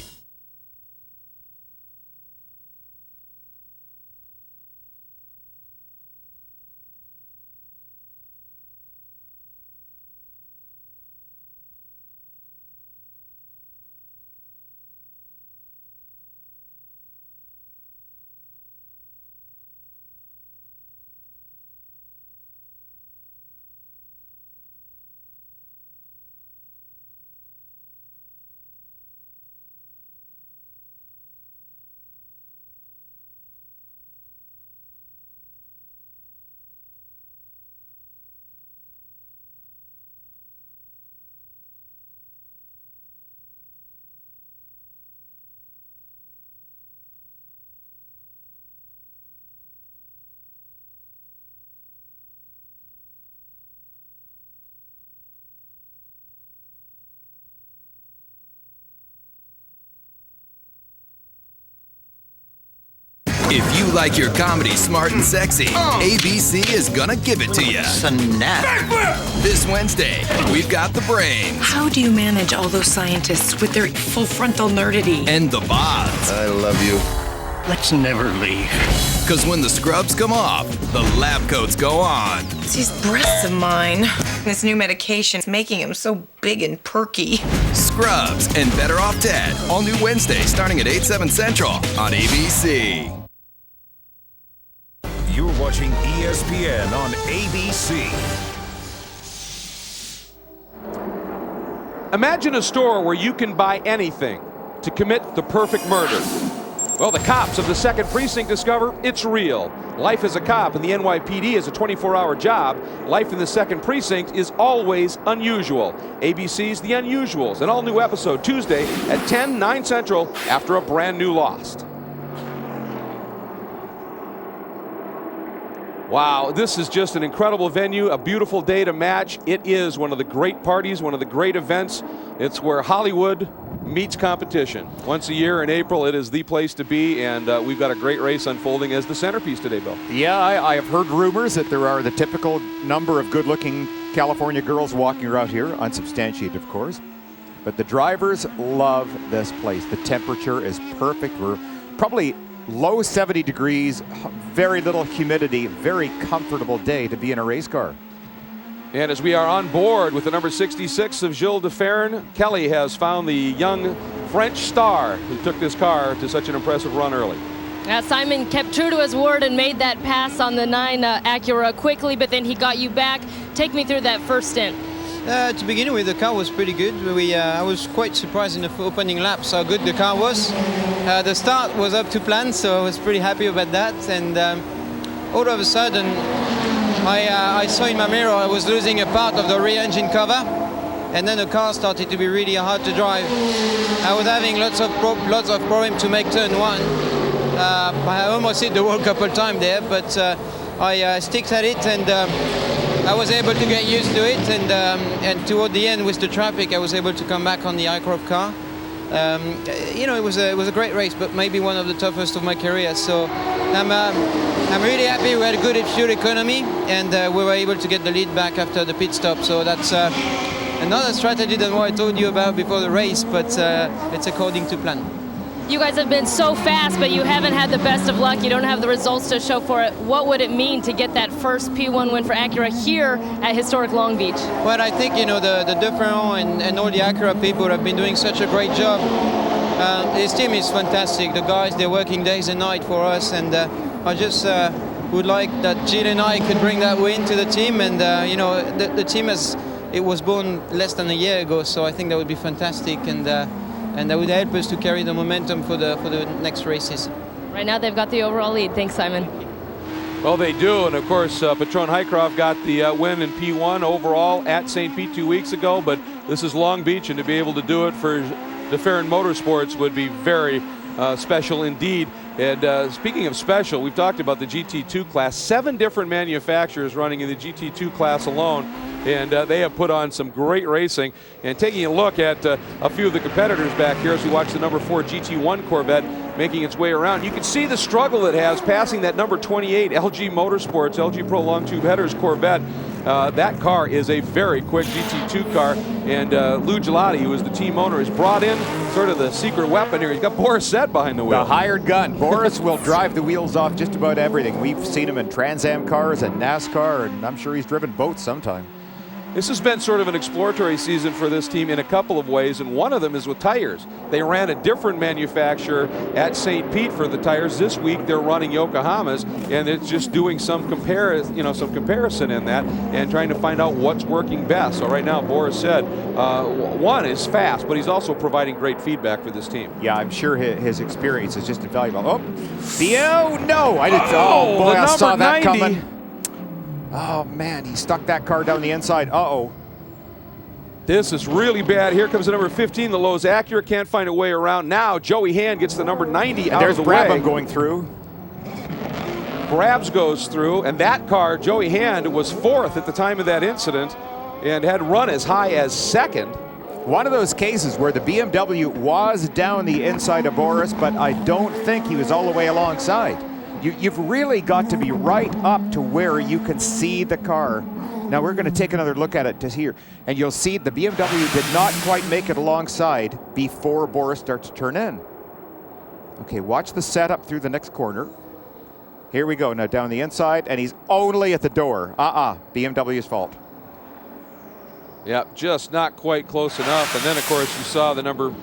If you like your comedy smart and sexy, ABC is gonna give it to you. This Wednesday, we've got The Brains. How do you manage all those scientists with their full frontal nerdity? And The Bods. I love you. Let's never leave. Because when the scrubs come off, the lab coats go on. It's these breasts of mine. This new medication is making them so big and perky. Scrubs and Better Off Dead. All new Wednesday starting at 8, 7 Central on ABC. You're watching ESPN on ABC. Imagine a store where you can buy anything to commit the perfect murder. Well, the cops of the 2nd Precinct discover it's real. Life as a cop in the NYPD is a 24-hour job. Life in the 2nd Precinct is always unusual. ABC's The Unusuals, an all-new episode Tuesday at 10, 9 Central after a brand new Lost. Wow, this is just an incredible venue, a beautiful day to match. It is one of the great parties, one of the great events. It's where Hollywood meets competition. Once a year in April, it is the place to be, and we've got a great race unfolding as the centerpiece today, Bill. Yeah, I have heard rumors that there are the typical number of good-looking California girls walking around here, unsubstantiated, of course. But the drivers love this place. The temperature is perfect. We're probably low 70 degrees, very little humidity, very comfortable day to be in a race car. And as we are on board with the number 66 of Gilles de Ferran, Kelly has found the young French star who took this car to such an impressive run early. Simon kept true to his word and made that pass on the 9 Acura quickly, but then he got you back. Take me through that first stint. To begin with, the car was pretty good. I was quite surprised in the opening laps how good the car was. The start was up to plan, so I was pretty happy about that. And all of a sudden, I saw in my mirror I was losing a part of the rear engine cover, and then the car started to be really hard to drive. I was having lots of problems to make turn 1. I almost hit the wall a couple of times there, but I stick at it, and I was able to get used to it, and toward the end with the traffic I was able to come back on the Aircraft car. It was a great race, but maybe one of the toughest of my career. So I'm really happy we had a good fuel economy, and we were able to get the lead back after the pit stop. So that's another strategy than what I told you about before the race, but it's according to plan. You guys have been so fast, but you haven't had the best of luck. You don't have the results to show for it. What would it mean to get that first P1 win for Acura here at historic Long Beach? Well, I think, the De Ferran and all the Acura people have been doing such a great job. His team is fantastic. The guys, they're working days and night for us, and I just would like that Gilles and I could bring that win to the team. And, the team was born less than a year ago, so I think that would be fantastic. And that would help us to carry the momentum for the next races. Right now they've got the overall lead. Thanks, Simon. Well, they do, and of course Patron Hycroft got the win in P1 overall at St. Pete 2 weeks ago, but this is Long Beach, and to be able to do it for De Ferran Motorsports would be very special indeed. And speaking of special, we've talked about the GT2 class, 7 different manufacturers running in the GT2 class alone. And they have put on some great racing. And taking a look at a few of the competitors back here as we watch the number 4 GT1 Corvette making its way around, you can see the struggle it has passing that number 28 LG Motorsports, LG Pro Long Tube Headers Corvette. That car is a very quick GT2 car, and Lou Gelati, who is the team owner, has brought in sort of the secret weapon here. He's got Boris Said behind the wheel. The hired gun. Boris will drive the wheels off just about everything. We've seen him in Trans Am cars and NASCAR, and I'm sure he's driven boats sometime. This has been sort of an exploratory season for this team in a couple of ways, and one of them is with tires. They ran a different manufacturer at St. Pete for the tires. This week they're running Yokohamas, and it's just doing some comparison in that and trying to find out what's working best. So right now, Boris Said, one is fast, but he's also providing great feedback for this team. Yeah, I'm sure his experience is just invaluable. Oh, no! I didn't. Oh boy, I saw that 90. Coming. Oh, man, he stuck that car down the inside. Uh-oh. This is really bad. Here comes the number 15, the Lowe's Acura. Can't find a way around. Now, Joey Hand gets the number 90 out of the way. There's Brabham going through. Brabs goes through, and that car, Joey Hand, was 4th at the time of that incident and had run as high as 2nd. One of those cases where the BMW was down the inside of Boris, but I don't think he was all the way alongside. You've really got to be right up to where you can see the car. Now we're going to take another look at it to here, and you'll see the BMW did not quite make it alongside before Boris starts to turn in. Okay, watch the setup through the next corner. Here we go, now down the inside, and he's only at the door. BMW's fault. Yep, just not quite close enough. And then, of course, you saw the number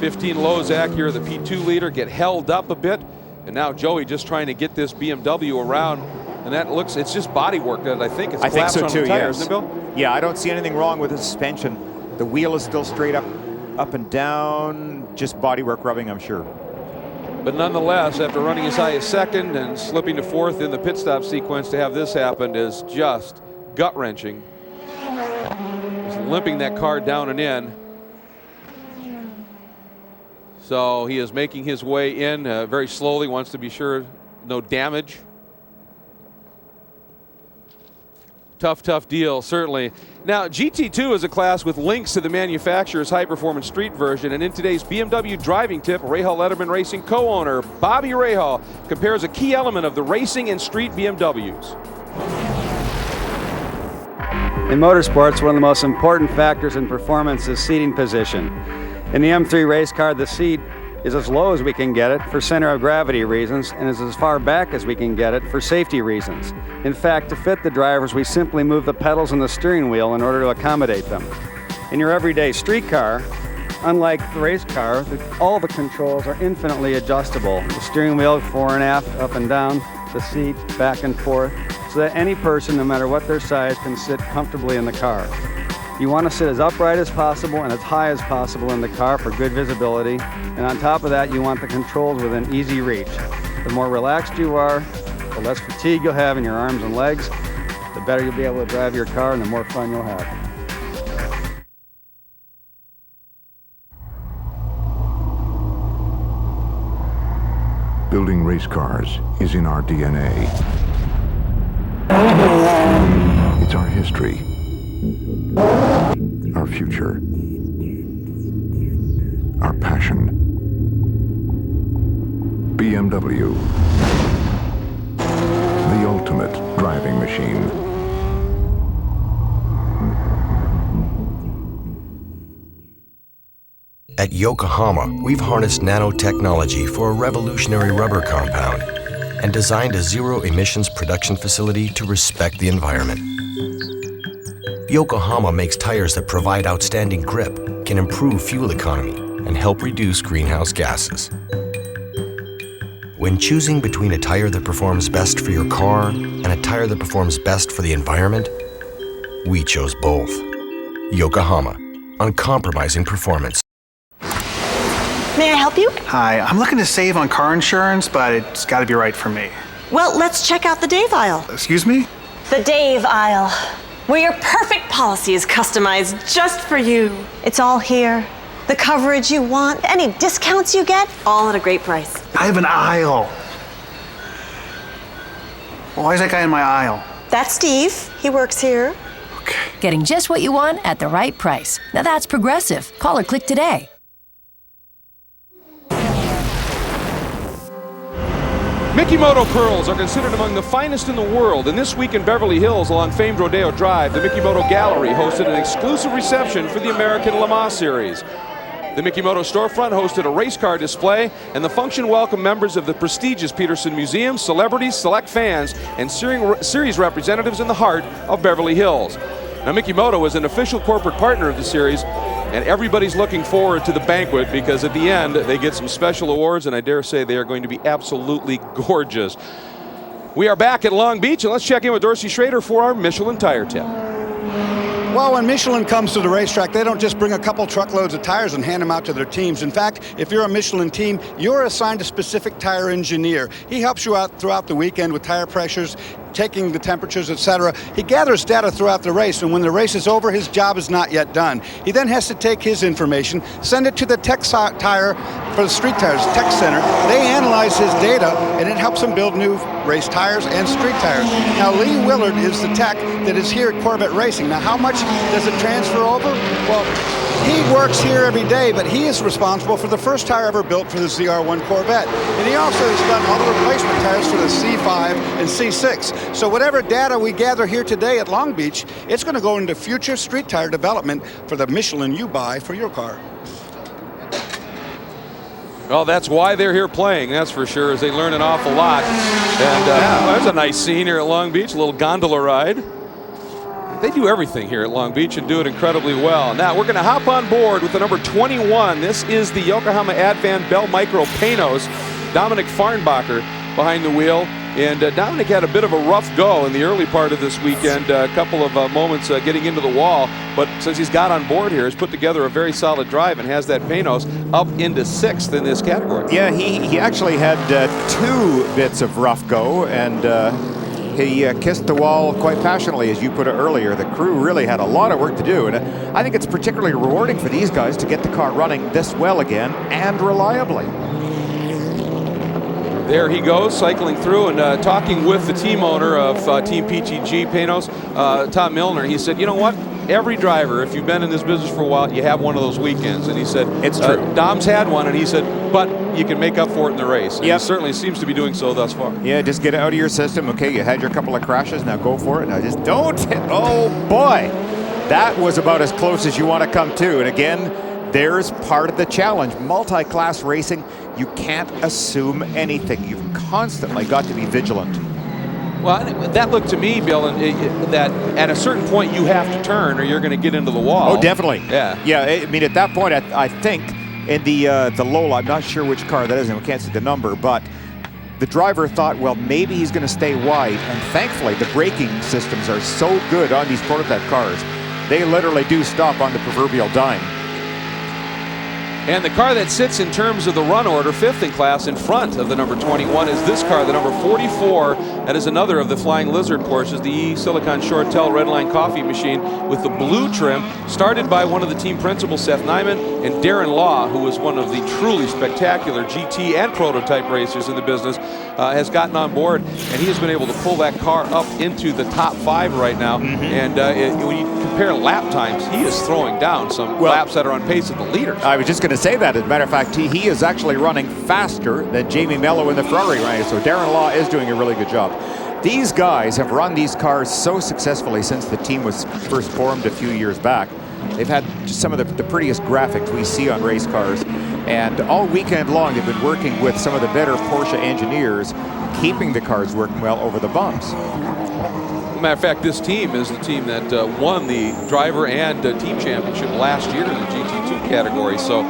15 Lozak here, the P2 leader, get held up a bit. And now Joey just trying to get this BMW around. And that looks, it's just body work that I think is collapsed on the tires, isn't it, Bill? Yeah, I don't see anything wrong with the suspension. The wheel is still straight up and down, just body work rubbing, I'm sure. But nonetheless, after running as high as second and slipping to fourth in the pit stop sequence, to have this happen is just gut-wrenching. Just limping that car down and in. So he is making his way in very slowly, wants to be sure no damage. Tough deal, certainly. Now, GT2 is a class with links to the manufacturer's high-performance street version, and in today's BMW driving tip, Rahal Letterman Racing co-owner Bobby Rahal compares a key element of the racing and street BMWs. In motorsports, one of the most important factors in performance is seating position. In the M3 race car, the seat is as low as we can get it for center of gravity reasons and is as far back as we can get it for safety reasons. In fact, to fit the drivers, we simply move the pedals and the steering wheel in order to accommodate them. In your everyday street car, unlike the race car, all the controls are infinitely adjustable. The steering wheel fore and aft, up and down, the seat back and forth, so that any person, no matter what their size, can sit comfortably in the car. You want to sit as upright as possible and as high as possible in the car for good visibility. And on top of that, you want the controls within easy reach. The more relaxed you are, the less fatigue you'll have in your arms and legs, the better you'll be able to drive your car and the more fun you'll have. Building race cars is in our DNA. It's our history. Our future. Our passion. BMW. The ultimate driving machine. At Yokohama, we've harnessed nanotechnology for a revolutionary rubber compound and designed a zero-emissions production facility to respect the environment. Yokohama makes tires that provide outstanding grip, can improve fuel economy, and help reduce greenhouse gases. When choosing between a tire that performs best for your car and a tire that performs best for the environment, we chose both. Yokohama, uncompromising performance. May I help you? Hi, I'm looking to save on car insurance, but it's got to be right for me. Well, let's check out the Dave aisle. Excuse me? The Dave aisle, where your perfect policy is customized just for you. It's all here. The coverage you want, any discounts you get, all at a great price. I have an aisle. Why is that guy in my aisle? That's Steve. He works here. Getting just what you want at the right price. Now that's Progressive. Call or click today. Mikimoto pearls are considered among the finest in the world, and this week in Beverly Hills along famed Rodeo Drive, the Mikimoto Gallery hosted an exclusive reception for the American Le Mans Series. The Mikimoto storefront hosted a race car display, and the function welcomed members of the prestigious Peterson Museum, celebrities, select fans, and series representatives in the heart of Beverly Hills. Now, Mikimoto is an official corporate partner of the series, and everybody's looking forward to the banquet because at the end they get some special awards, and I dare say they are going to be absolutely gorgeous. We are back at Long Beach, and let's check in with Dorsey Schrader for our Michelin Tire Tip. Well, when Michelin comes to the racetrack, they don't just bring a couple truckloads of tires and hand them out to their teams. In fact, if you're a Michelin team, you're assigned a specific tire engineer. He helps you out throughout the weekend with tire pressures, taking the temperatures, etc. He gathers data throughout the race, and when the race is over, his job is not yet done. He then has to take his information, send it to the tech tire for the street tires tech center. They analyze his data, and it helps him build new race tires and street tires. Now, Lee Willard is the tech that is here at Corvette Racing. Now, how much does it transfer over? Well, He works here every day, but he is responsible for the first tire ever built for the ZR1 Corvette. And he also has done all the replacement tires for the C5 and C6. So whatever data we gather here today at Long Beach, it's going to go into future street tire development for the Michelin you buy for your car. Well, that's why they're here playing, that's for sure, as they learn an awful lot. And well, there's a nice scene here at Long Beach, a little gondola ride. They do everything here at Long Beach and do it incredibly well. Now we're going to hop on board with the number 21. This is the Yokohama Advan Bell Micro Panos. Dominic Farnbacher behind the wheel. And Dominic had a bit of a rough go in the early part of this weekend, a couple of moments getting into the wall. But since he's got on board here, he's put together a very solid drive and has that Panos up into 6th in this category. Yeah, he actually had 2 bits of rough go, and he kissed the wall quite passionately, as you put it earlier. The crew really had a lot of work to do, and I think it's particularly rewarding for these guys to get the car running this well again and reliably. There he goes, cycling through and talking with the team owner of Team PTG Panos, Tom Milner. He said, you know what? Every driver, if you've been in this business for a while, you have one of those weekends. And he said, it's true. Dom's had one, and he said, but you can make up for it in the race. And yep. He certainly seems to be doing so thus far. Yeah, just get it out of your system. Okay, you had your couple of crashes, now go for it. Now just don't hit. Oh boy, that was about as close as you want to come to. And again, there's part of the challenge. Multi-class racing, you can't assume anything. You've constantly got to be vigilant. Well, that looked to me, Bill, that at a certain point you have to turn or you're going to get into the wall. Oh, definitely. Yeah. Yeah, I mean, at that point, I think in the Lola, I'm not sure which car that is, and we can't see the number, but the driver thought, well, maybe he's going to stay wide. And thankfully, the braking systems are so good on these prototype cars. They literally do stop on the proverbial dime. And the car that sits in terms of the run order, 5th in class, in front of the number 21 is this car, the number 44. That is another of the Flying Lizard Porsches, the E-Silicon Shortell Redline coffee machine with the blue trim, started by one of the team principals, Seth Nyman, and Darren Law, who is one of the truly spectacular GT and prototype racers in the business, has gotten on board, and he has been able to pull that car up into the top 5 right now. And when you compare lap times, he is throwing down some laps that are on pace with the leaders. I was just going to say that. As a matter of fact, he is actually running faster than Jamie Mello in the Ferrari race, so Darren Law is doing a really good job. These guys have run these cars so successfully since the team was first formed a few years back. They've had just some of the prettiest graphics we see on race cars, and all weekend long they've been working with some of the better Porsche engineers, keeping the cars working well over the bumps. Matter of fact, this team is the team that won the driver and team championship last year in the GT2 category. So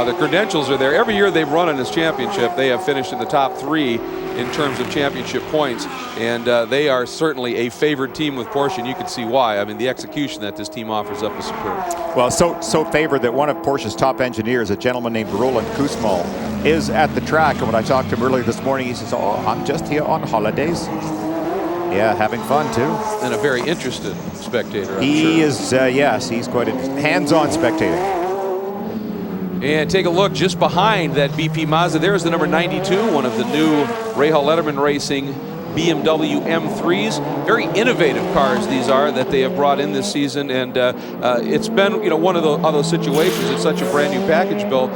the credentials are there. Every year they've run in this championship, they have finished in the top 3 in terms of championship points. And they are certainly a favored team with Porsche, and you can see why. I mean, the execution that this team offers up is superb. Well, so favored that one of Porsche's top engineers, a gentleman named Roland Kusmal, is at the track. And when I talked to him earlier this morning, he says, oh, I'm just here on holidays. Yeah, having fun too. And a very interested spectator, He is, yes, he's quite a hands-on spectator. And take a look just behind that BP Mazda. There's the number 92, one of the new Rahal Letterman Racing BMW M3s. Very innovative cars these are that they have brought in this season, and it's been one of those situations. It's such a brand new package, Bill.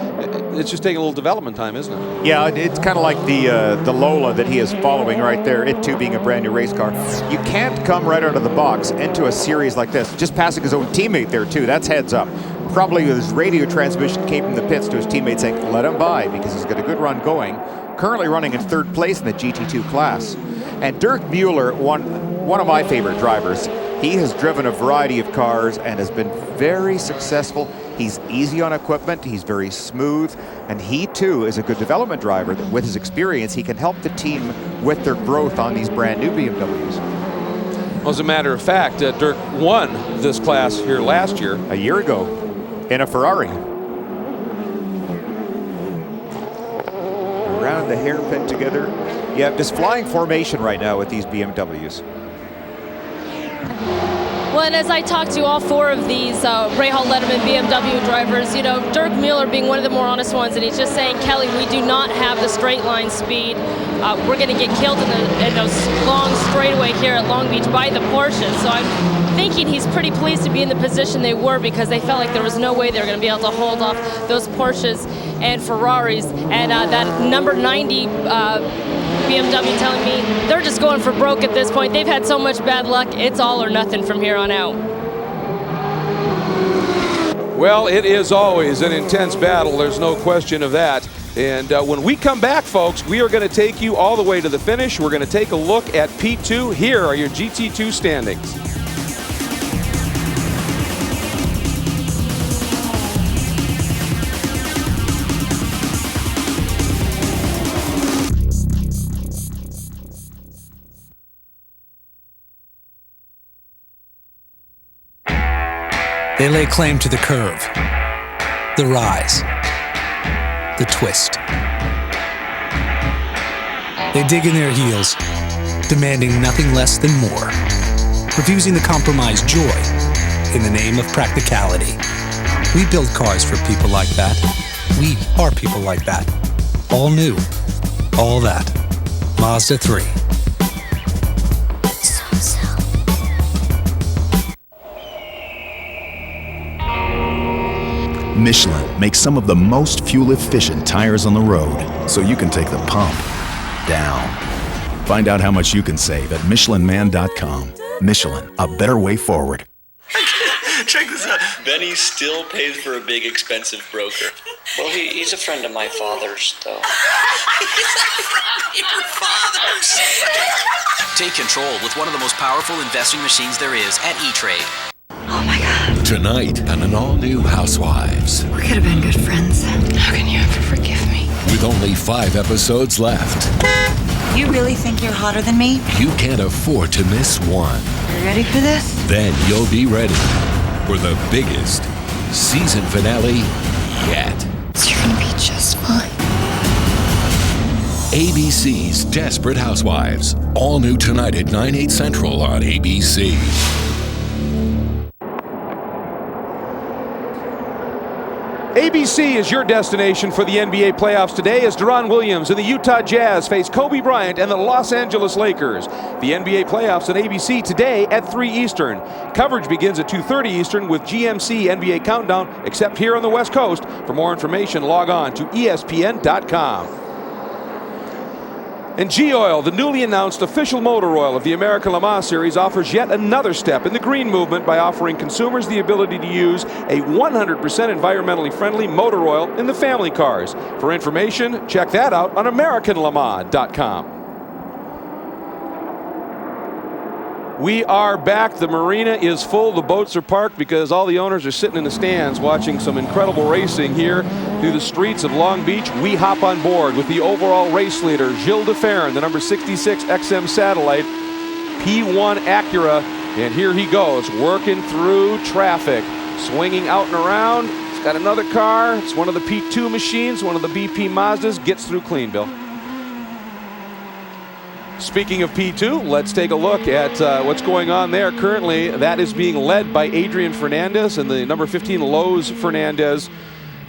It's just taking a little development time, isn't it? Yeah, it's kind of like the Lola that he is following right there, it too being a brand new race car. You can't come right out of the box into a series like this, just passing his own teammate there too. That's heads up. Probably his radio transmission came from the pits to his teammate saying, let him by, because he's got a good run going. Currently running in 3rd place in the GT2 class. And Dirk Mueller, one of my favorite drivers, he has driven a variety of cars and has been very successful. He's easy on equipment, he's very smooth, and he too is a good development driver that with his experience, he can help the team with their growth on these brand new BMWs. Well, as a matter of fact, Dirk won this class here last year. A year ago, in a Ferrari. Around the hairpin together. Yeah, this flying formation right now with these BMWs. Well, and as I talk to all 4 of these Rahal Letterman BMW drivers, Dirk Mueller being one of the more honest ones, and he's just saying, Kelly, we do not have the straight line speed. We're going to get killed in those long straightaway here at Long Beach by the Porsches. So thinking he's pretty pleased to be in the position they were, because they felt like there was no way they were going to be able to hold off those Porsches and Ferraris. And that number 90 BMW telling me they're just going for broke at this point. They've had so much bad luck. It's all or nothing from here on out. Well, it is always an intense battle. There's no question of that. And when we come back, folks, we are going to take you all the way to the finish. We're going to take a look at P2. Here are your GT2 standings. They lay claim to the curve, the rise, the twist. They dig in their heels, demanding nothing less than more, refusing to compromise joy in the name of practicality. We build cars for people like that. We are people like that. All new, all that. Mazda 3. Michelin makes some of the most fuel-efficient tires on the road, so you can take the pump down. Find out how much you can save at MichelinMan.com. Michelin, a better way forward. Check this out. Benny still pays for a big, expensive broker. Well, he's a friend of my father's, though. He's a friend of your father's. Take control with one of the most powerful investing machines there is at E-Trade. Oh my God. Tonight on an all-new Housewives. We could have been good friends. How can you ever forgive me? With only 5 episodes left. You really think you're hotter than me? You can't afford to miss one. You ready for this? Then you'll be ready for the biggest season finale yet. You're gonna be just fine. ABC's Desperate Housewives. All new tonight at 9/8 Central on ABC. ABC is your destination for the NBA playoffs today as Deron Williams and the Utah Jazz face Kobe Bryant and the Los Angeles Lakers. The NBA playoffs on ABC today at 3 Eastern. Coverage begins at 2:30 Eastern with GMC NBA Countdown, except here on the West Coast. For more information, log on to ESPN.com. And G-Oil, the newly announced official motor oil of the American Le Mans Series, offers yet another step in the green movement by offering consumers the ability to use a 100% environmentally friendly motor oil in the family cars. For information, check that out on AmericanLeMans.com. We are back. The marina is full. The boats are parked because all the owners are sitting in the stands watching some incredible racing here through the streets of Long Beach. We hop on board with the overall race leader, Gilles de Ferran, the number 66 XM Satellite, P1 Acura. And here he goes, working through traffic, swinging out and around. He's got another car. It's one of the P2 machines, one of the BP Mazdas. Gets through clean, Bill. Speaking of P2, let's take a look at what's going on there. Currently, that is being led by Adrian Fernandez and the number 15 Lowe's Fernandez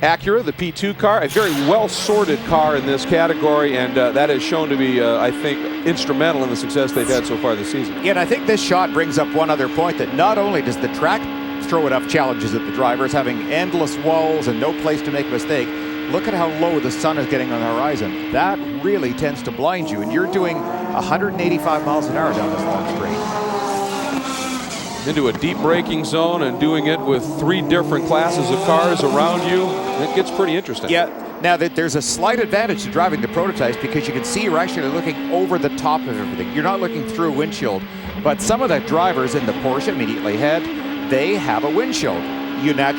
Acura, the P2 car. A very well-sorted car in this category, and that has shown to be, I think, instrumental in the success they've had so far this season. Yeah, and I think this shot brings up one other point, that not only does the track throw enough challenges at the drivers, having endless walls and no place to make a mistake, look at how low the sun is getting on the horizon. That really tends to blind you, and you're doing 185 miles an hour down this long straight. Into a deep braking zone and doing it with 3 different classes of cars around you. It gets pretty interesting. Yeah, now that there's a slight advantage to driving the prototypes because you can see you're actually looking over the top of everything. You're not looking through a windshield. But some of the drivers in the Porsche immediately ahead, they have a windshield. You get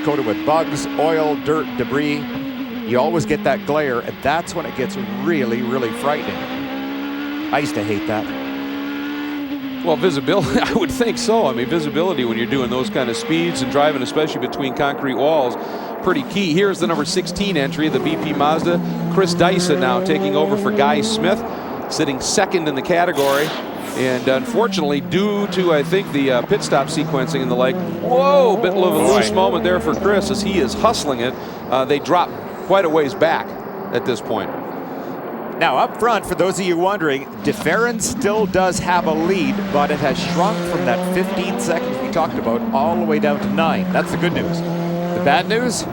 coated with bugs, oil, dirt, debris. You always get that glare, and that's when it gets really, really frightening. I used to hate that. Well, visibility, I would think so. I mean, visibility when you're doing those kind of speeds and driving, especially between concrete walls, pretty key. Here's the number 16 entry, the BP Mazda. Chris Dyson now taking over for Guy Smith, sitting second in the category. And unfortunately, due to, I think, the pit stop sequencing and the like, whoa, bit of a loose moment there for Chris as he is hustling it. They drop quite a ways back at this point. Now up front, for those of you wondering, DeFerrin still does have a lead, but it has shrunk from that 15 seconds we talked about all the way down to 9. That's the good news. The bad news?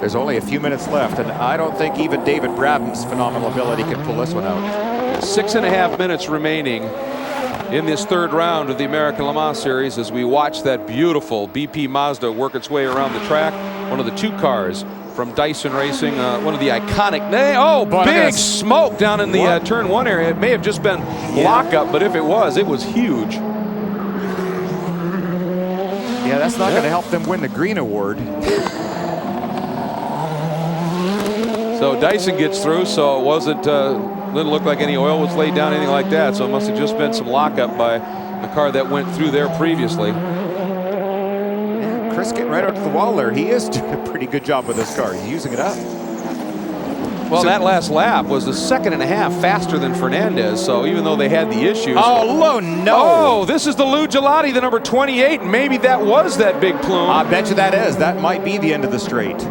There's only a few minutes left, and I don't think even David Brabham's phenomenal ability can pull this one out. 6.5 minutes remaining in this third round of the American Le Mans Series as we watch that beautiful BP Mazda work its way around the track. One of the 2 cars from Dyson Racing, one of the iconic, big smoke down in the turn 1 area. It may have just been lockup, but if it was huge. Yeah, that's not going to help them win the Green Award. So Dyson gets through, so it didn't look like any oil was laid down, anything like that. So it must have just been some lockup by the car that went through there previously. Chris getting right out to the wall there. He is doing a pretty good job with this car. He's using it up. Well, that last lap was a 2.5 faster than Fernandez, so even though they had the issues. Oh, no. Oh, this is the Lou Gelati, the number 28. Maybe that was that big plume. I bet you that is. That might be the end of the straight.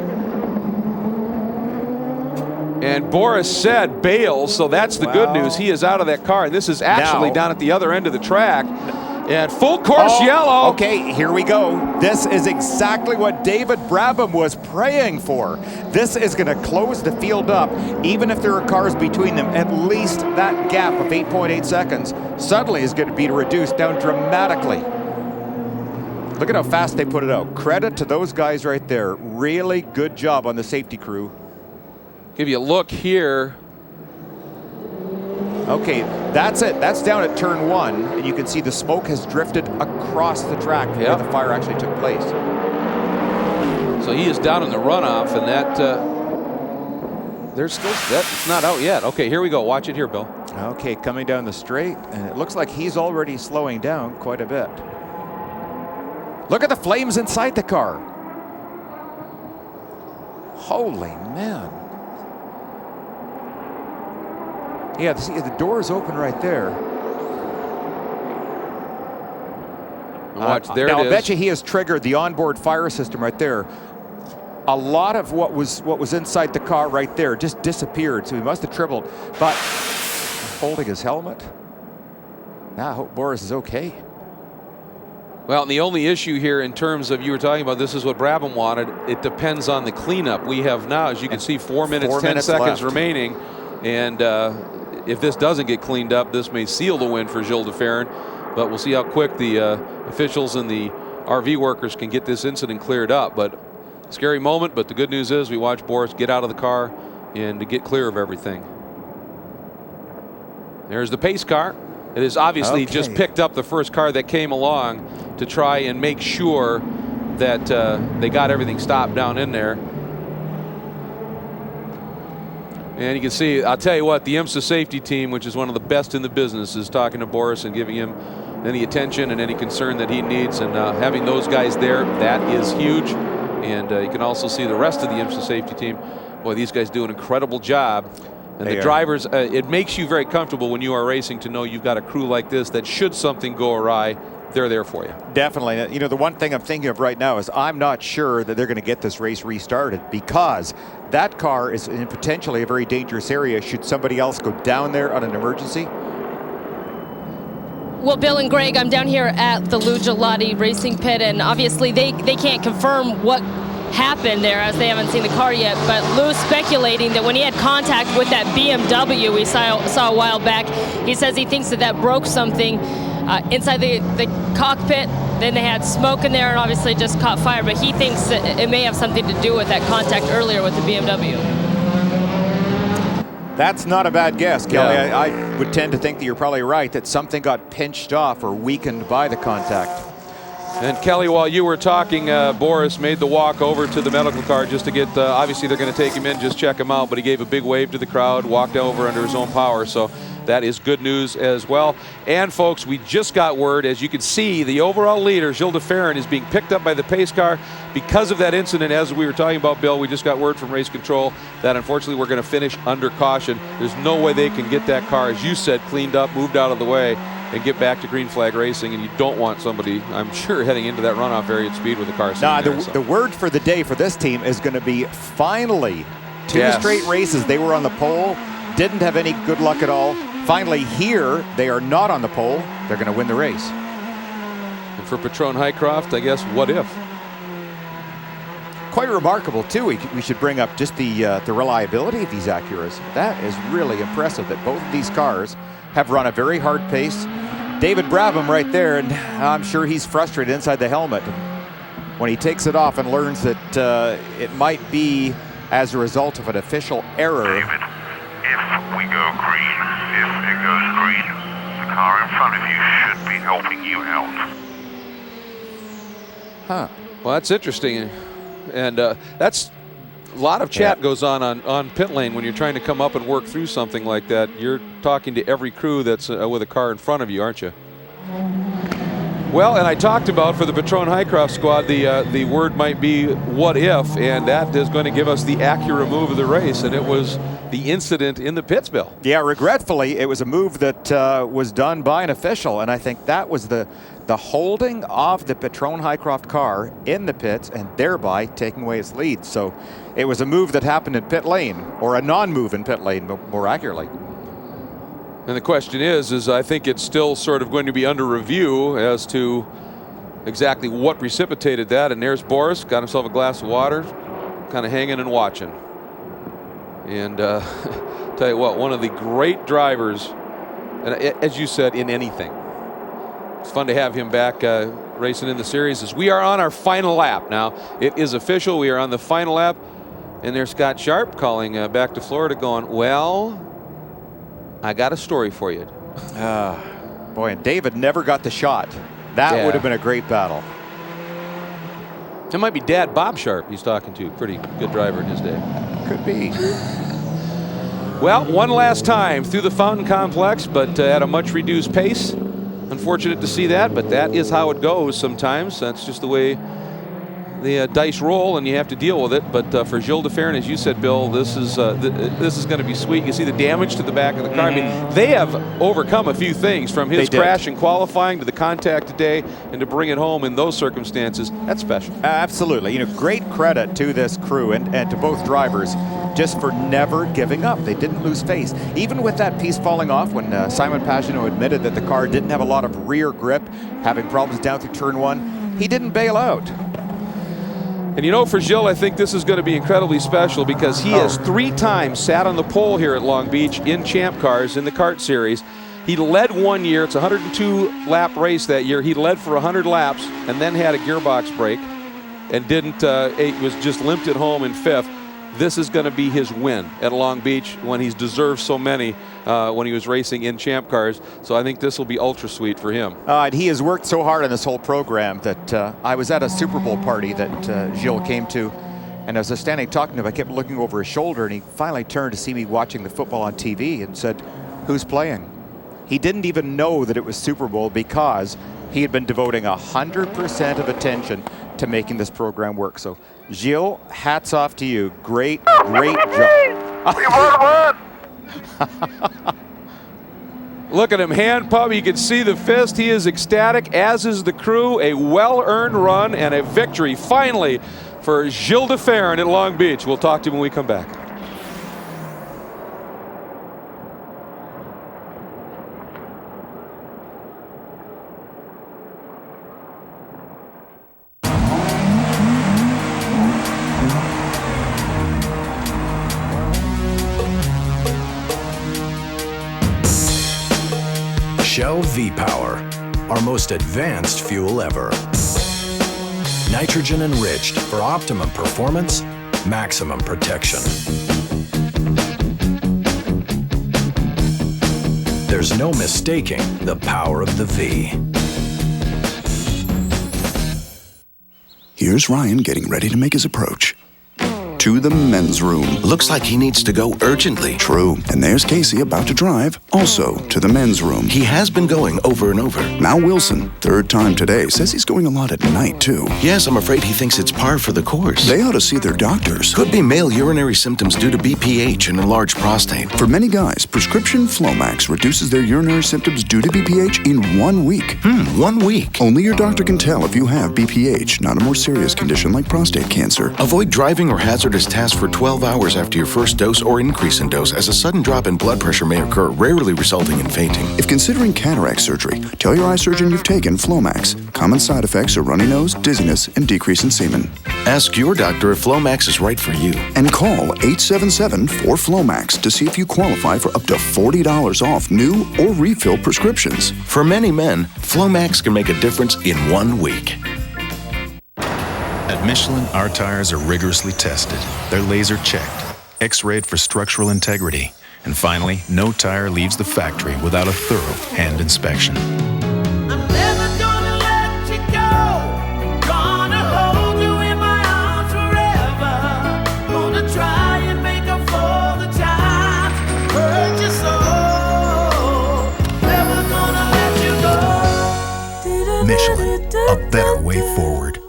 And Boris said bails, so that's the good news. He is out of that car. And this is actually down at the other end of the track. And full course yellow. Okay, here we go. This is exactly what David Brabham was praying for. This is going to close the field up. Even if there are cars between them, at least that gap of 8.8 seconds suddenly is going to be reduced down dramatically. Look at how fast they put it out. Credit to those guys right there. Really good job on the safety crew. Give you a look here. Okay, that's it. That's down at turn 1, and you can see the smoke has drifted across the track where the fire actually took place. So he is down in the runoff, and that's not out yet. Okay, here we go. Watch it here, Bill. Okay, coming down the straight, and it looks like he's already slowing down quite a bit. Look at the flames inside the car. Holy man. Yeah, see, the door is open right there. Watch, there now, it is. I bet you he has triggered the onboard fire system right there. A lot of what was inside the car right there just disappeared, so he must have tripled. But holding his helmet. Now I hope Boris is okay. Well, and the only issue here in terms of, you were talking about, this is what Brabham wanted. It depends on the cleanup. We have now, as you can see, 4 minutes, 10 seconds remaining. And if this doesn't get cleaned up, this may seal the win for Gilles DeFerrin. But we'll see how quick the officials and the RV workers can get this incident cleared up. But scary moment, but the good news is we watch Boris get out of the car and to get clear of everything. There's the pace car. It is obviously just picked up the first car that came along to try and make sure that they got everything stopped down in there. And you can see, I'll tell you what, the IMSA safety team, which is one of the best in the business, is talking to Boris and giving him any attention and any concern that he needs. And having those guys there, that is huge. And you can also see the rest of the IMSA safety team. Boy, these guys do an incredible job. And the drivers, it makes you very comfortable when you are racing to know you've got a crew like this that should something go awry, they're there for you. Definitely. You know, the one thing I'm thinking of right now is I'm not sure that they're going to get this race restarted, because that car is in potentially a very dangerous area should somebody else go down there on an emergency. Well, Bill and Greg, I'm down here at the Lou Gelati racing pit, and obviously they can't confirm what happened there as they haven't seen the car yet, but Lou's speculating that when he had contact with that BMW we saw a while back, he says he thinks that broke something inside the cockpit. Then they had smoke in there and obviously just caught fire, but he thinks that it may have something to do with that contact earlier with the BMW. That's not a bad guess, Kelly. Yeah. I would tend to think that you're probably right, that something got pinched off or weakened by the contact. And Kelly, while you were talking, Boris made the walk over to the medical car just to get, obviously they're going to take him in, just check him out, but he gave a big wave to the crowd, walked over under his own power, so that is good news as well. And folks, we just got word, as you can see, the overall leader, Gilles DeFerrin, is being picked up by the pace car because of that incident. As we were talking about, Bill, we just got word from race control that unfortunately we're going to finish under caution. There's no way they can get that car, as you said, cleaned up, moved out of the way, and get back to green flag racing. And you don't want somebody, I'm sure, heading into that runoff area at speed with a car. Nah, the word for the day for this team is going to be finally 2 straight races. They were on the pole. didn't have any good luck at all. Finally here, they are not on the pole. They're going to win the race. And for Patron Highcroft, I guess, what if? Quite remarkable, too. We should bring up just the reliability of these Acuras. That is really impressive that both of these cars have run a very hard pace. David Brabham right there, and I'm sure he's frustrated inside the helmet when he takes it off and learns that it might be as a result of an official error. David, if we go green, if it goes green, the car in front of you should be helping you out. Huh. Well, that's interesting. And that's a lot of chat goes on pit lane when you're trying to come up and work through something like that. You're talking to every crew that's with a car in front of you, aren't you? Well, and I talked about for the Patron Highcroft squad, the word might be what if, and that is going to give us the Acura move of the race, and it was the incident in the pits, Bill. Yeah, regretfully, it was a move that was done by an official, and I think that was the holding of the Patron Highcroft car in the pits and thereby taking away its lead. So it was a move that happened in pit lane, or a non-move in pit lane, more accurately. And the question is I think it's still sort of going to be under review as to exactly what precipitated that. And there's Boris, got himself a glass of water, kind of hanging and watching. And tell you what, one of the great drivers, and as you said, in anything. It's fun to have him back racing in the series. As we are on our final lap now. It is official. We are on the final lap. And there's Scott Sharp calling back to Florida going, well, I got a story for you. Boy, and David never got the shot. That would have been a great battle. It might be Dad Bob Sharp he's talking to. Pretty good driver in his day. Could be. Well, one last time through the Fountain Complex, but at a much reduced pace. Unfortunate to see that, but that is how it goes sometimes. That's just the way the dice roll, and you have to deal with it. But for Gilles de Ferran, as you said, Bill, this is going to be sweet. You see the damage to the back of the car. I mean, they have overcome a few things from his crash in qualifying to the contact today, and to bring it home in those circumstances. That's special. Absolutely. You know, great credit to this crew and to both drivers just for never giving up. They didn't lose face. Even with that piece falling off when Simon Pagenaud admitted that the car didn't have a lot of rear grip, having problems down through turn one, he didn't bail out. And you know, for Gilles, I think this is going to be incredibly special because he has 3 times sat on the pole here at Long Beach in Champ Cars in the kart series. He led one year. It's a 102-lap race that year. He led for 100 laps and then had a gearbox break and didn't. It was just limped at home in 5th. This is going to be his win at Long Beach when he's deserved so many when he was racing in Champ Cars. So I think this will be ultra sweet for him. And he has worked so hard on this whole program that I was at a Super Bowl party that Gilles came to, and as I was standing talking to him, I kept looking over his shoulder, and he finally turned to see me watching the football on TV and said, "Who's playing?" He didn't even know that it was Super Bowl because he had been devoting 100% of attention to making this program work. So Gilles, hats off to you. Great job. We won! Look at him, hand pump. You can see the fist. He is ecstatic, as is the crew. A well-earned run and a victory, finally, for Gilles de Ferran at Long Beach. We'll talk to him when we come back. Shell V-Power, our most advanced fuel ever. Nitrogen enriched for optimum performance, maximum protection. There's no mistaking the power of the V. Here's Ryan getting ready to make his approach. To the men's room. Looks like he needs to go urgently. True. And there's Casey about to drive, also to the men's room. He has been going over and over. Now Wilson, 3rd time today, says he's going a lot at night, too. Yes, I'm afraid he thinks it's par for the course. They ought to see their doctors. Could be male urinary symptoms due to BPH and enlarged prostate. For many guys, prescription Flomax reduces their urinary symptoms due to BPH in 1 week. 1 week? Only your doctor can tell if you have BPH, not a more serious condition like prostate cancer. Avoid driving or hazardous monitors task for 12 hours after your first dose or increase in dose, as a sudden drop in blood pressure may occur, rarely resulting in fainting. If considering cataract surgery, tell your eye surgeon you've taken Flomax. Common side effects are runny nose, dizziness, and decrease in semen. Ask your doctor if Flomax is right for you. And call 877-4FLOMAX to see if you qualify for up to $40 off new or refill prescriptions. For many men, Flomax can make a difference in 1 week. At Michelin, our tires are rigorously tested. They're laser checked, X-rayed for structural integrity, and finally, no tire leaves the factory without a thorough hand inspection. Michelin, a better way forward.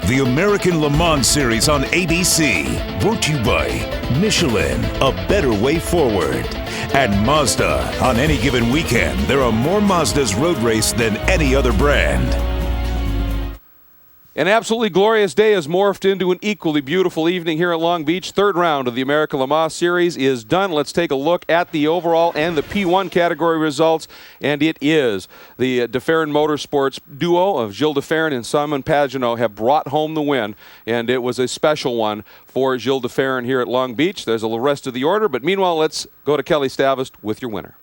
The American Le Mans Series on ABC, brought to you by Michelin, a better way forward. And Mazda, on any given weekend, there are more Mazdas road race than any other brand. An absolutely glorious day has morphed into an equally beautiful evening here at Long Beach. Third round of the American Le Mans Series is done. Let's take a look at the overall and the P1 category results. And it is the DeFerrin Motorsports duo of Gilles DeFerrin and Simon Pagenaud have brought home the win. And it was a special one for Gilles DeFerrin here at Long Beach. There's the rest of the order. But meanwhile, let's go to Kelly Stavist with your winner.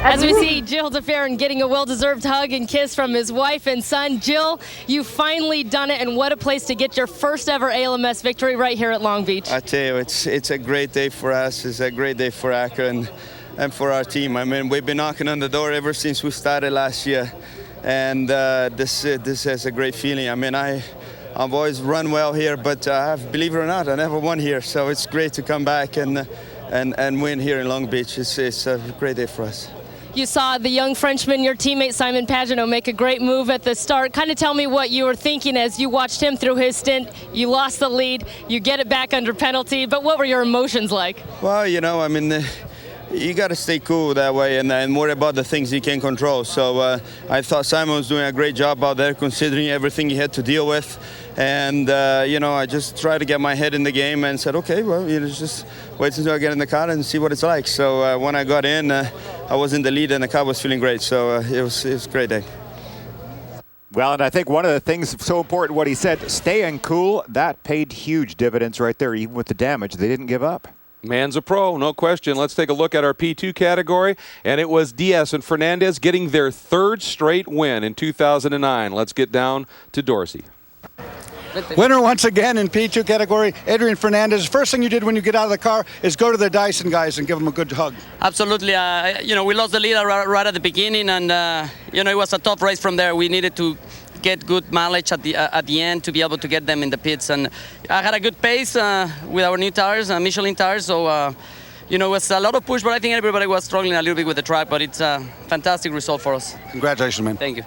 As we see Gilles DeFerrin getting a well-deserved hug and kiss from his wife and son. Jill, you finally done it, and what a place to get your first ever ALMS victory right here at Long Beach. I tell you, it's a great day for us. It's a great day for ACA and for our team. I mean, we've been knocking on the door ever since we started last year, and this is a great feeling. I mean, I've always run well here, but believe it or not, I never won here, so it's great to come back and win here in Long Beach. It's a great day for us. You saw the young Frenchman, your teammate Simon Pagenaud, make a great move at the start. Kind of tell me what you were thinking as you watched him through his stint. You lost the lead, you get it back under penalty, but what were your emotions like? Well, you know, I mean, you got to stay cool that way and worry about the things you can control. So I thought Simon was doing a great job out there considering everything he had to deal with. And, you know, I just tried to get my head in the game and said, okay, well, you know, just wait until I get in the car and see what it's like. So when I got in, I was in the lead and the car was feeling great. So it was a great day. Well, and I think one of the things so important, what he said, staying cool, that paid huge dividends right there. Even with the damage, they didn't give up. Man's a pro, no question. Let's take a look at our P2 category, and it was Diaz and Fernandez getting their third straight win in 2009. Let's get down to Dorsey. Winner once again in P2 category, Adrian Fernandez. First thing you did when you get out of the car is go to the Dyson guys and give them a good hug. Absolutely. You know, we lost the lead right at the beginning, and you know, it was a tough race from there. We needed to get good mileage at the end to be able to get them in the pits, and I had a good pace with our new tires, Michelin tires. So you know, it was a lot of push, but I think everybody was struggling a little bit with the track. But it's a fantastic result for us. Congratulations, man. Thank you.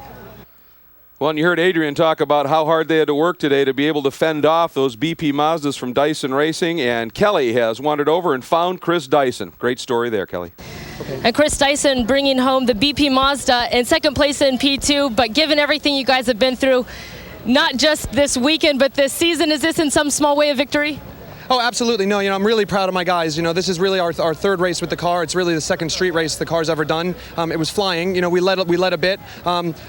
Well, and you heard Adrian talk about how hard they had to work today to be able to fend off those BP Mazdas from Dyson Racing, and Kelly has wandered over and found Chris Dyson. Great story there, Kelly. And Chris Dyson bringing home the BP Mazda in second place in P2, but given everything you guys have been through, not just this weekend, but this season, is this in some small way a victory? Oh, absolutely. No, you know, I'm really proud of my guys. You know, this is really our third race with the car. It's really the second street race the car's ever done. It was flying. You know, we led a bit.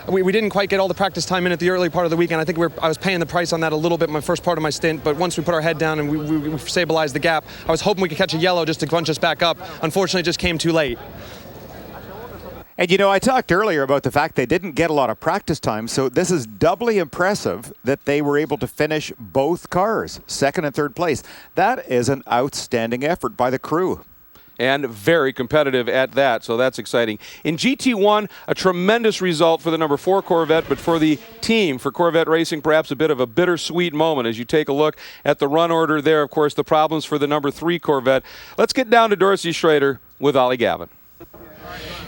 We didn't quite get all the practice time in at the early part of the weekend. I think I was paying the price on that a little bit in my first part of my stint. But once we put our head down and we stabilized the gap, I was hoping we could catch a yellow just to bunch us back up. Unfortunately, it just came too late. And, you know, I talked earlier about the fact they didn't get a lot of practice time, so this is doubly impressive that they were able to finish both cars, second and third place. That is an outstanding effort by the crew. And very competitive at that, so that's exciting. In GT1, a tremendous result for the number 4 Corvette, but for the team, for Corvette Racing, perhaps a bit of a bittersweet moment as you take a look at the run order there. Of course, the problems for the number 3 Corvette. Let's get down to Dorsey Schrader with Ollie Gavin.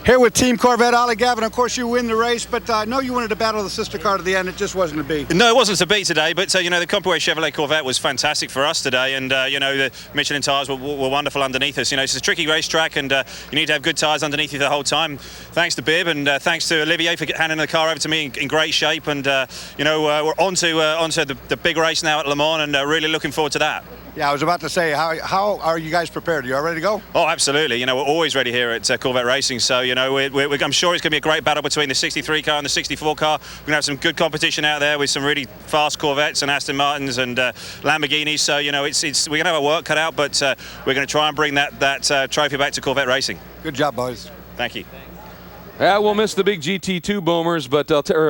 Here with Team Corvette, Ollie Gavin. Of course, you win the race, but I know you wanted to battle the sister car to the end. It just wasn't to be. No, it wasn't to be today, but the Compaway Chevrolet Corvette was fantastic for us today, and the Michelin tyres were wonderful underneath us. It's a tricky racetrack, and you need to have good tyres underneath you the whole time. Thanks to Bib, and thanks to Olivier for handing the car over to me in great shape, and we're onto the big race now at Le Mans, and really looking forward to that. Yeah, I was about to say, how are you guys prepared? Are you all ready to go? Oh, absolutely. We're always ready here at Corvette Racing. So, I'm sure it's going to be a great battle between the 63 car and the 64 car. We're going to have some good competition out there with some really fast Corvettes and Aston Martins and Lamborghinis. So, we're going to have a work cut out, but we're going to try and bring that trophy back to Corvette Racing. Good job, boys. Thank you. We'll miss the big GT2 boomers, or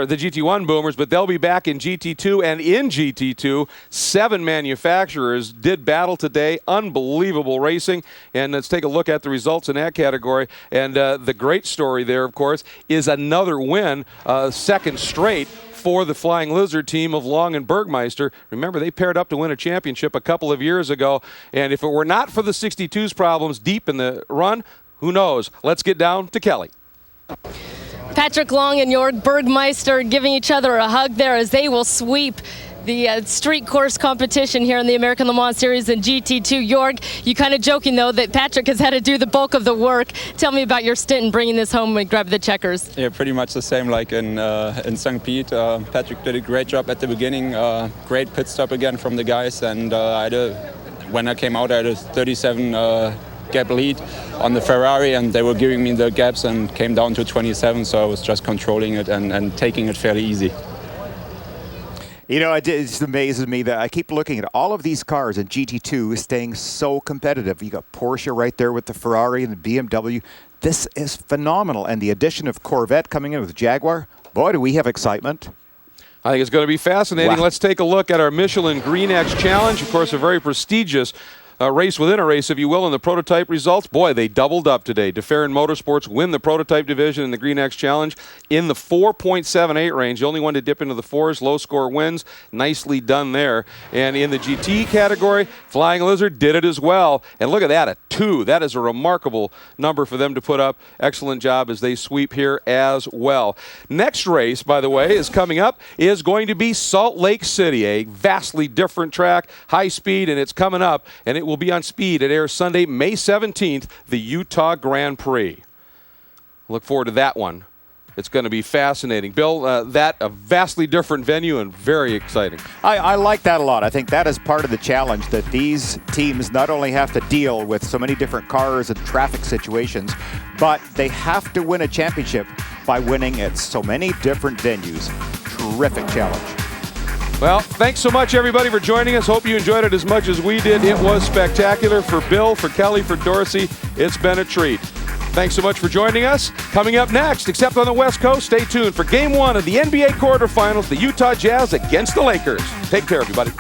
the GT1 boomers, but they'll be back in GT2. And in GT2, 7 manufacturers did battle today. Unbelievable racing. And let's take a look at the results in that category. And the great story there, of course, is another win, second straight, for the Flying Lizard team of Long and Bergmeister. Remember, they paired up to win a championship a couple of years ago. And if it were not for the 62's problems deep in the run, who knows? Let's get down to Kelly. Patrick Long and Jörg Bergmeister giving each other a hug there as they will sweep the street course competition here in the American Le Mans Series in GT2. Jörg, you kind of joking, though, that Patrick has had to do the bulk of the work. Tell me about your stint in bringing this home and grab the checkers. Yeah, pretty much the same like in St. Pete. Patrick did a great job at the beginning. Great pit stop again from the guys. And when I came out, I had a 37 gap lead on the Ferrari, and they were giving me the gaps and came down to 27, so I was just controlling it and taking it fairly easy. It just amazes me that I keep looking at all of these cars in GT2 staying so competitive. You got Porsche right there with the Ferrari and the BMW. This is phenomenal, and the addition of Corvette coming in with Jaguar, boy, do we have excitement. I think it's going to be fascinating. Wow. Let's take a look at our Michelin Green X Challenge. Of course, a very prestigious race within a race, if you will, and the prototype results. Boy, they doubled up today. DeFerrin Motorsports win the prototype division in the Green X Challenge in the 4.78 range. The only one to dip into the 4s. Low score wins. Nicely done there. And in the GT category, Flying Lizard did it as well. And look at that, a 2. That is a remarkable number for them to put up. Excellent job as they sweep here as well. Next race, by the way, is coming up, is going to be Salt Lake City, a vastly different track, high speed, and it's coming up. And it will be on speed. It airs Sunday, May 17th, the Utah Grand Prix. Look forward to that one. It's going to be fascinating. Bill, that a vastly different venue and very exciting. I like that a lot. I think that is part of the challenge, that these teams not only have to deal with so many different cars and traffic situations, but they have to win a championship by winning at so many different venues. Terrific challenge. Well, thanks so much, everybody, for joining us. Hope you enjoyed it as much as we did. It was spectacular. For Bill, for Kelly, for Dorsey, it's been a treat. Thanks so much for joining us. Coming up next, except on the West Coast, stay tuned for Game 1 of the NBA quarterfinals, the Utah Jazz against the Lakers. Take care, everybody.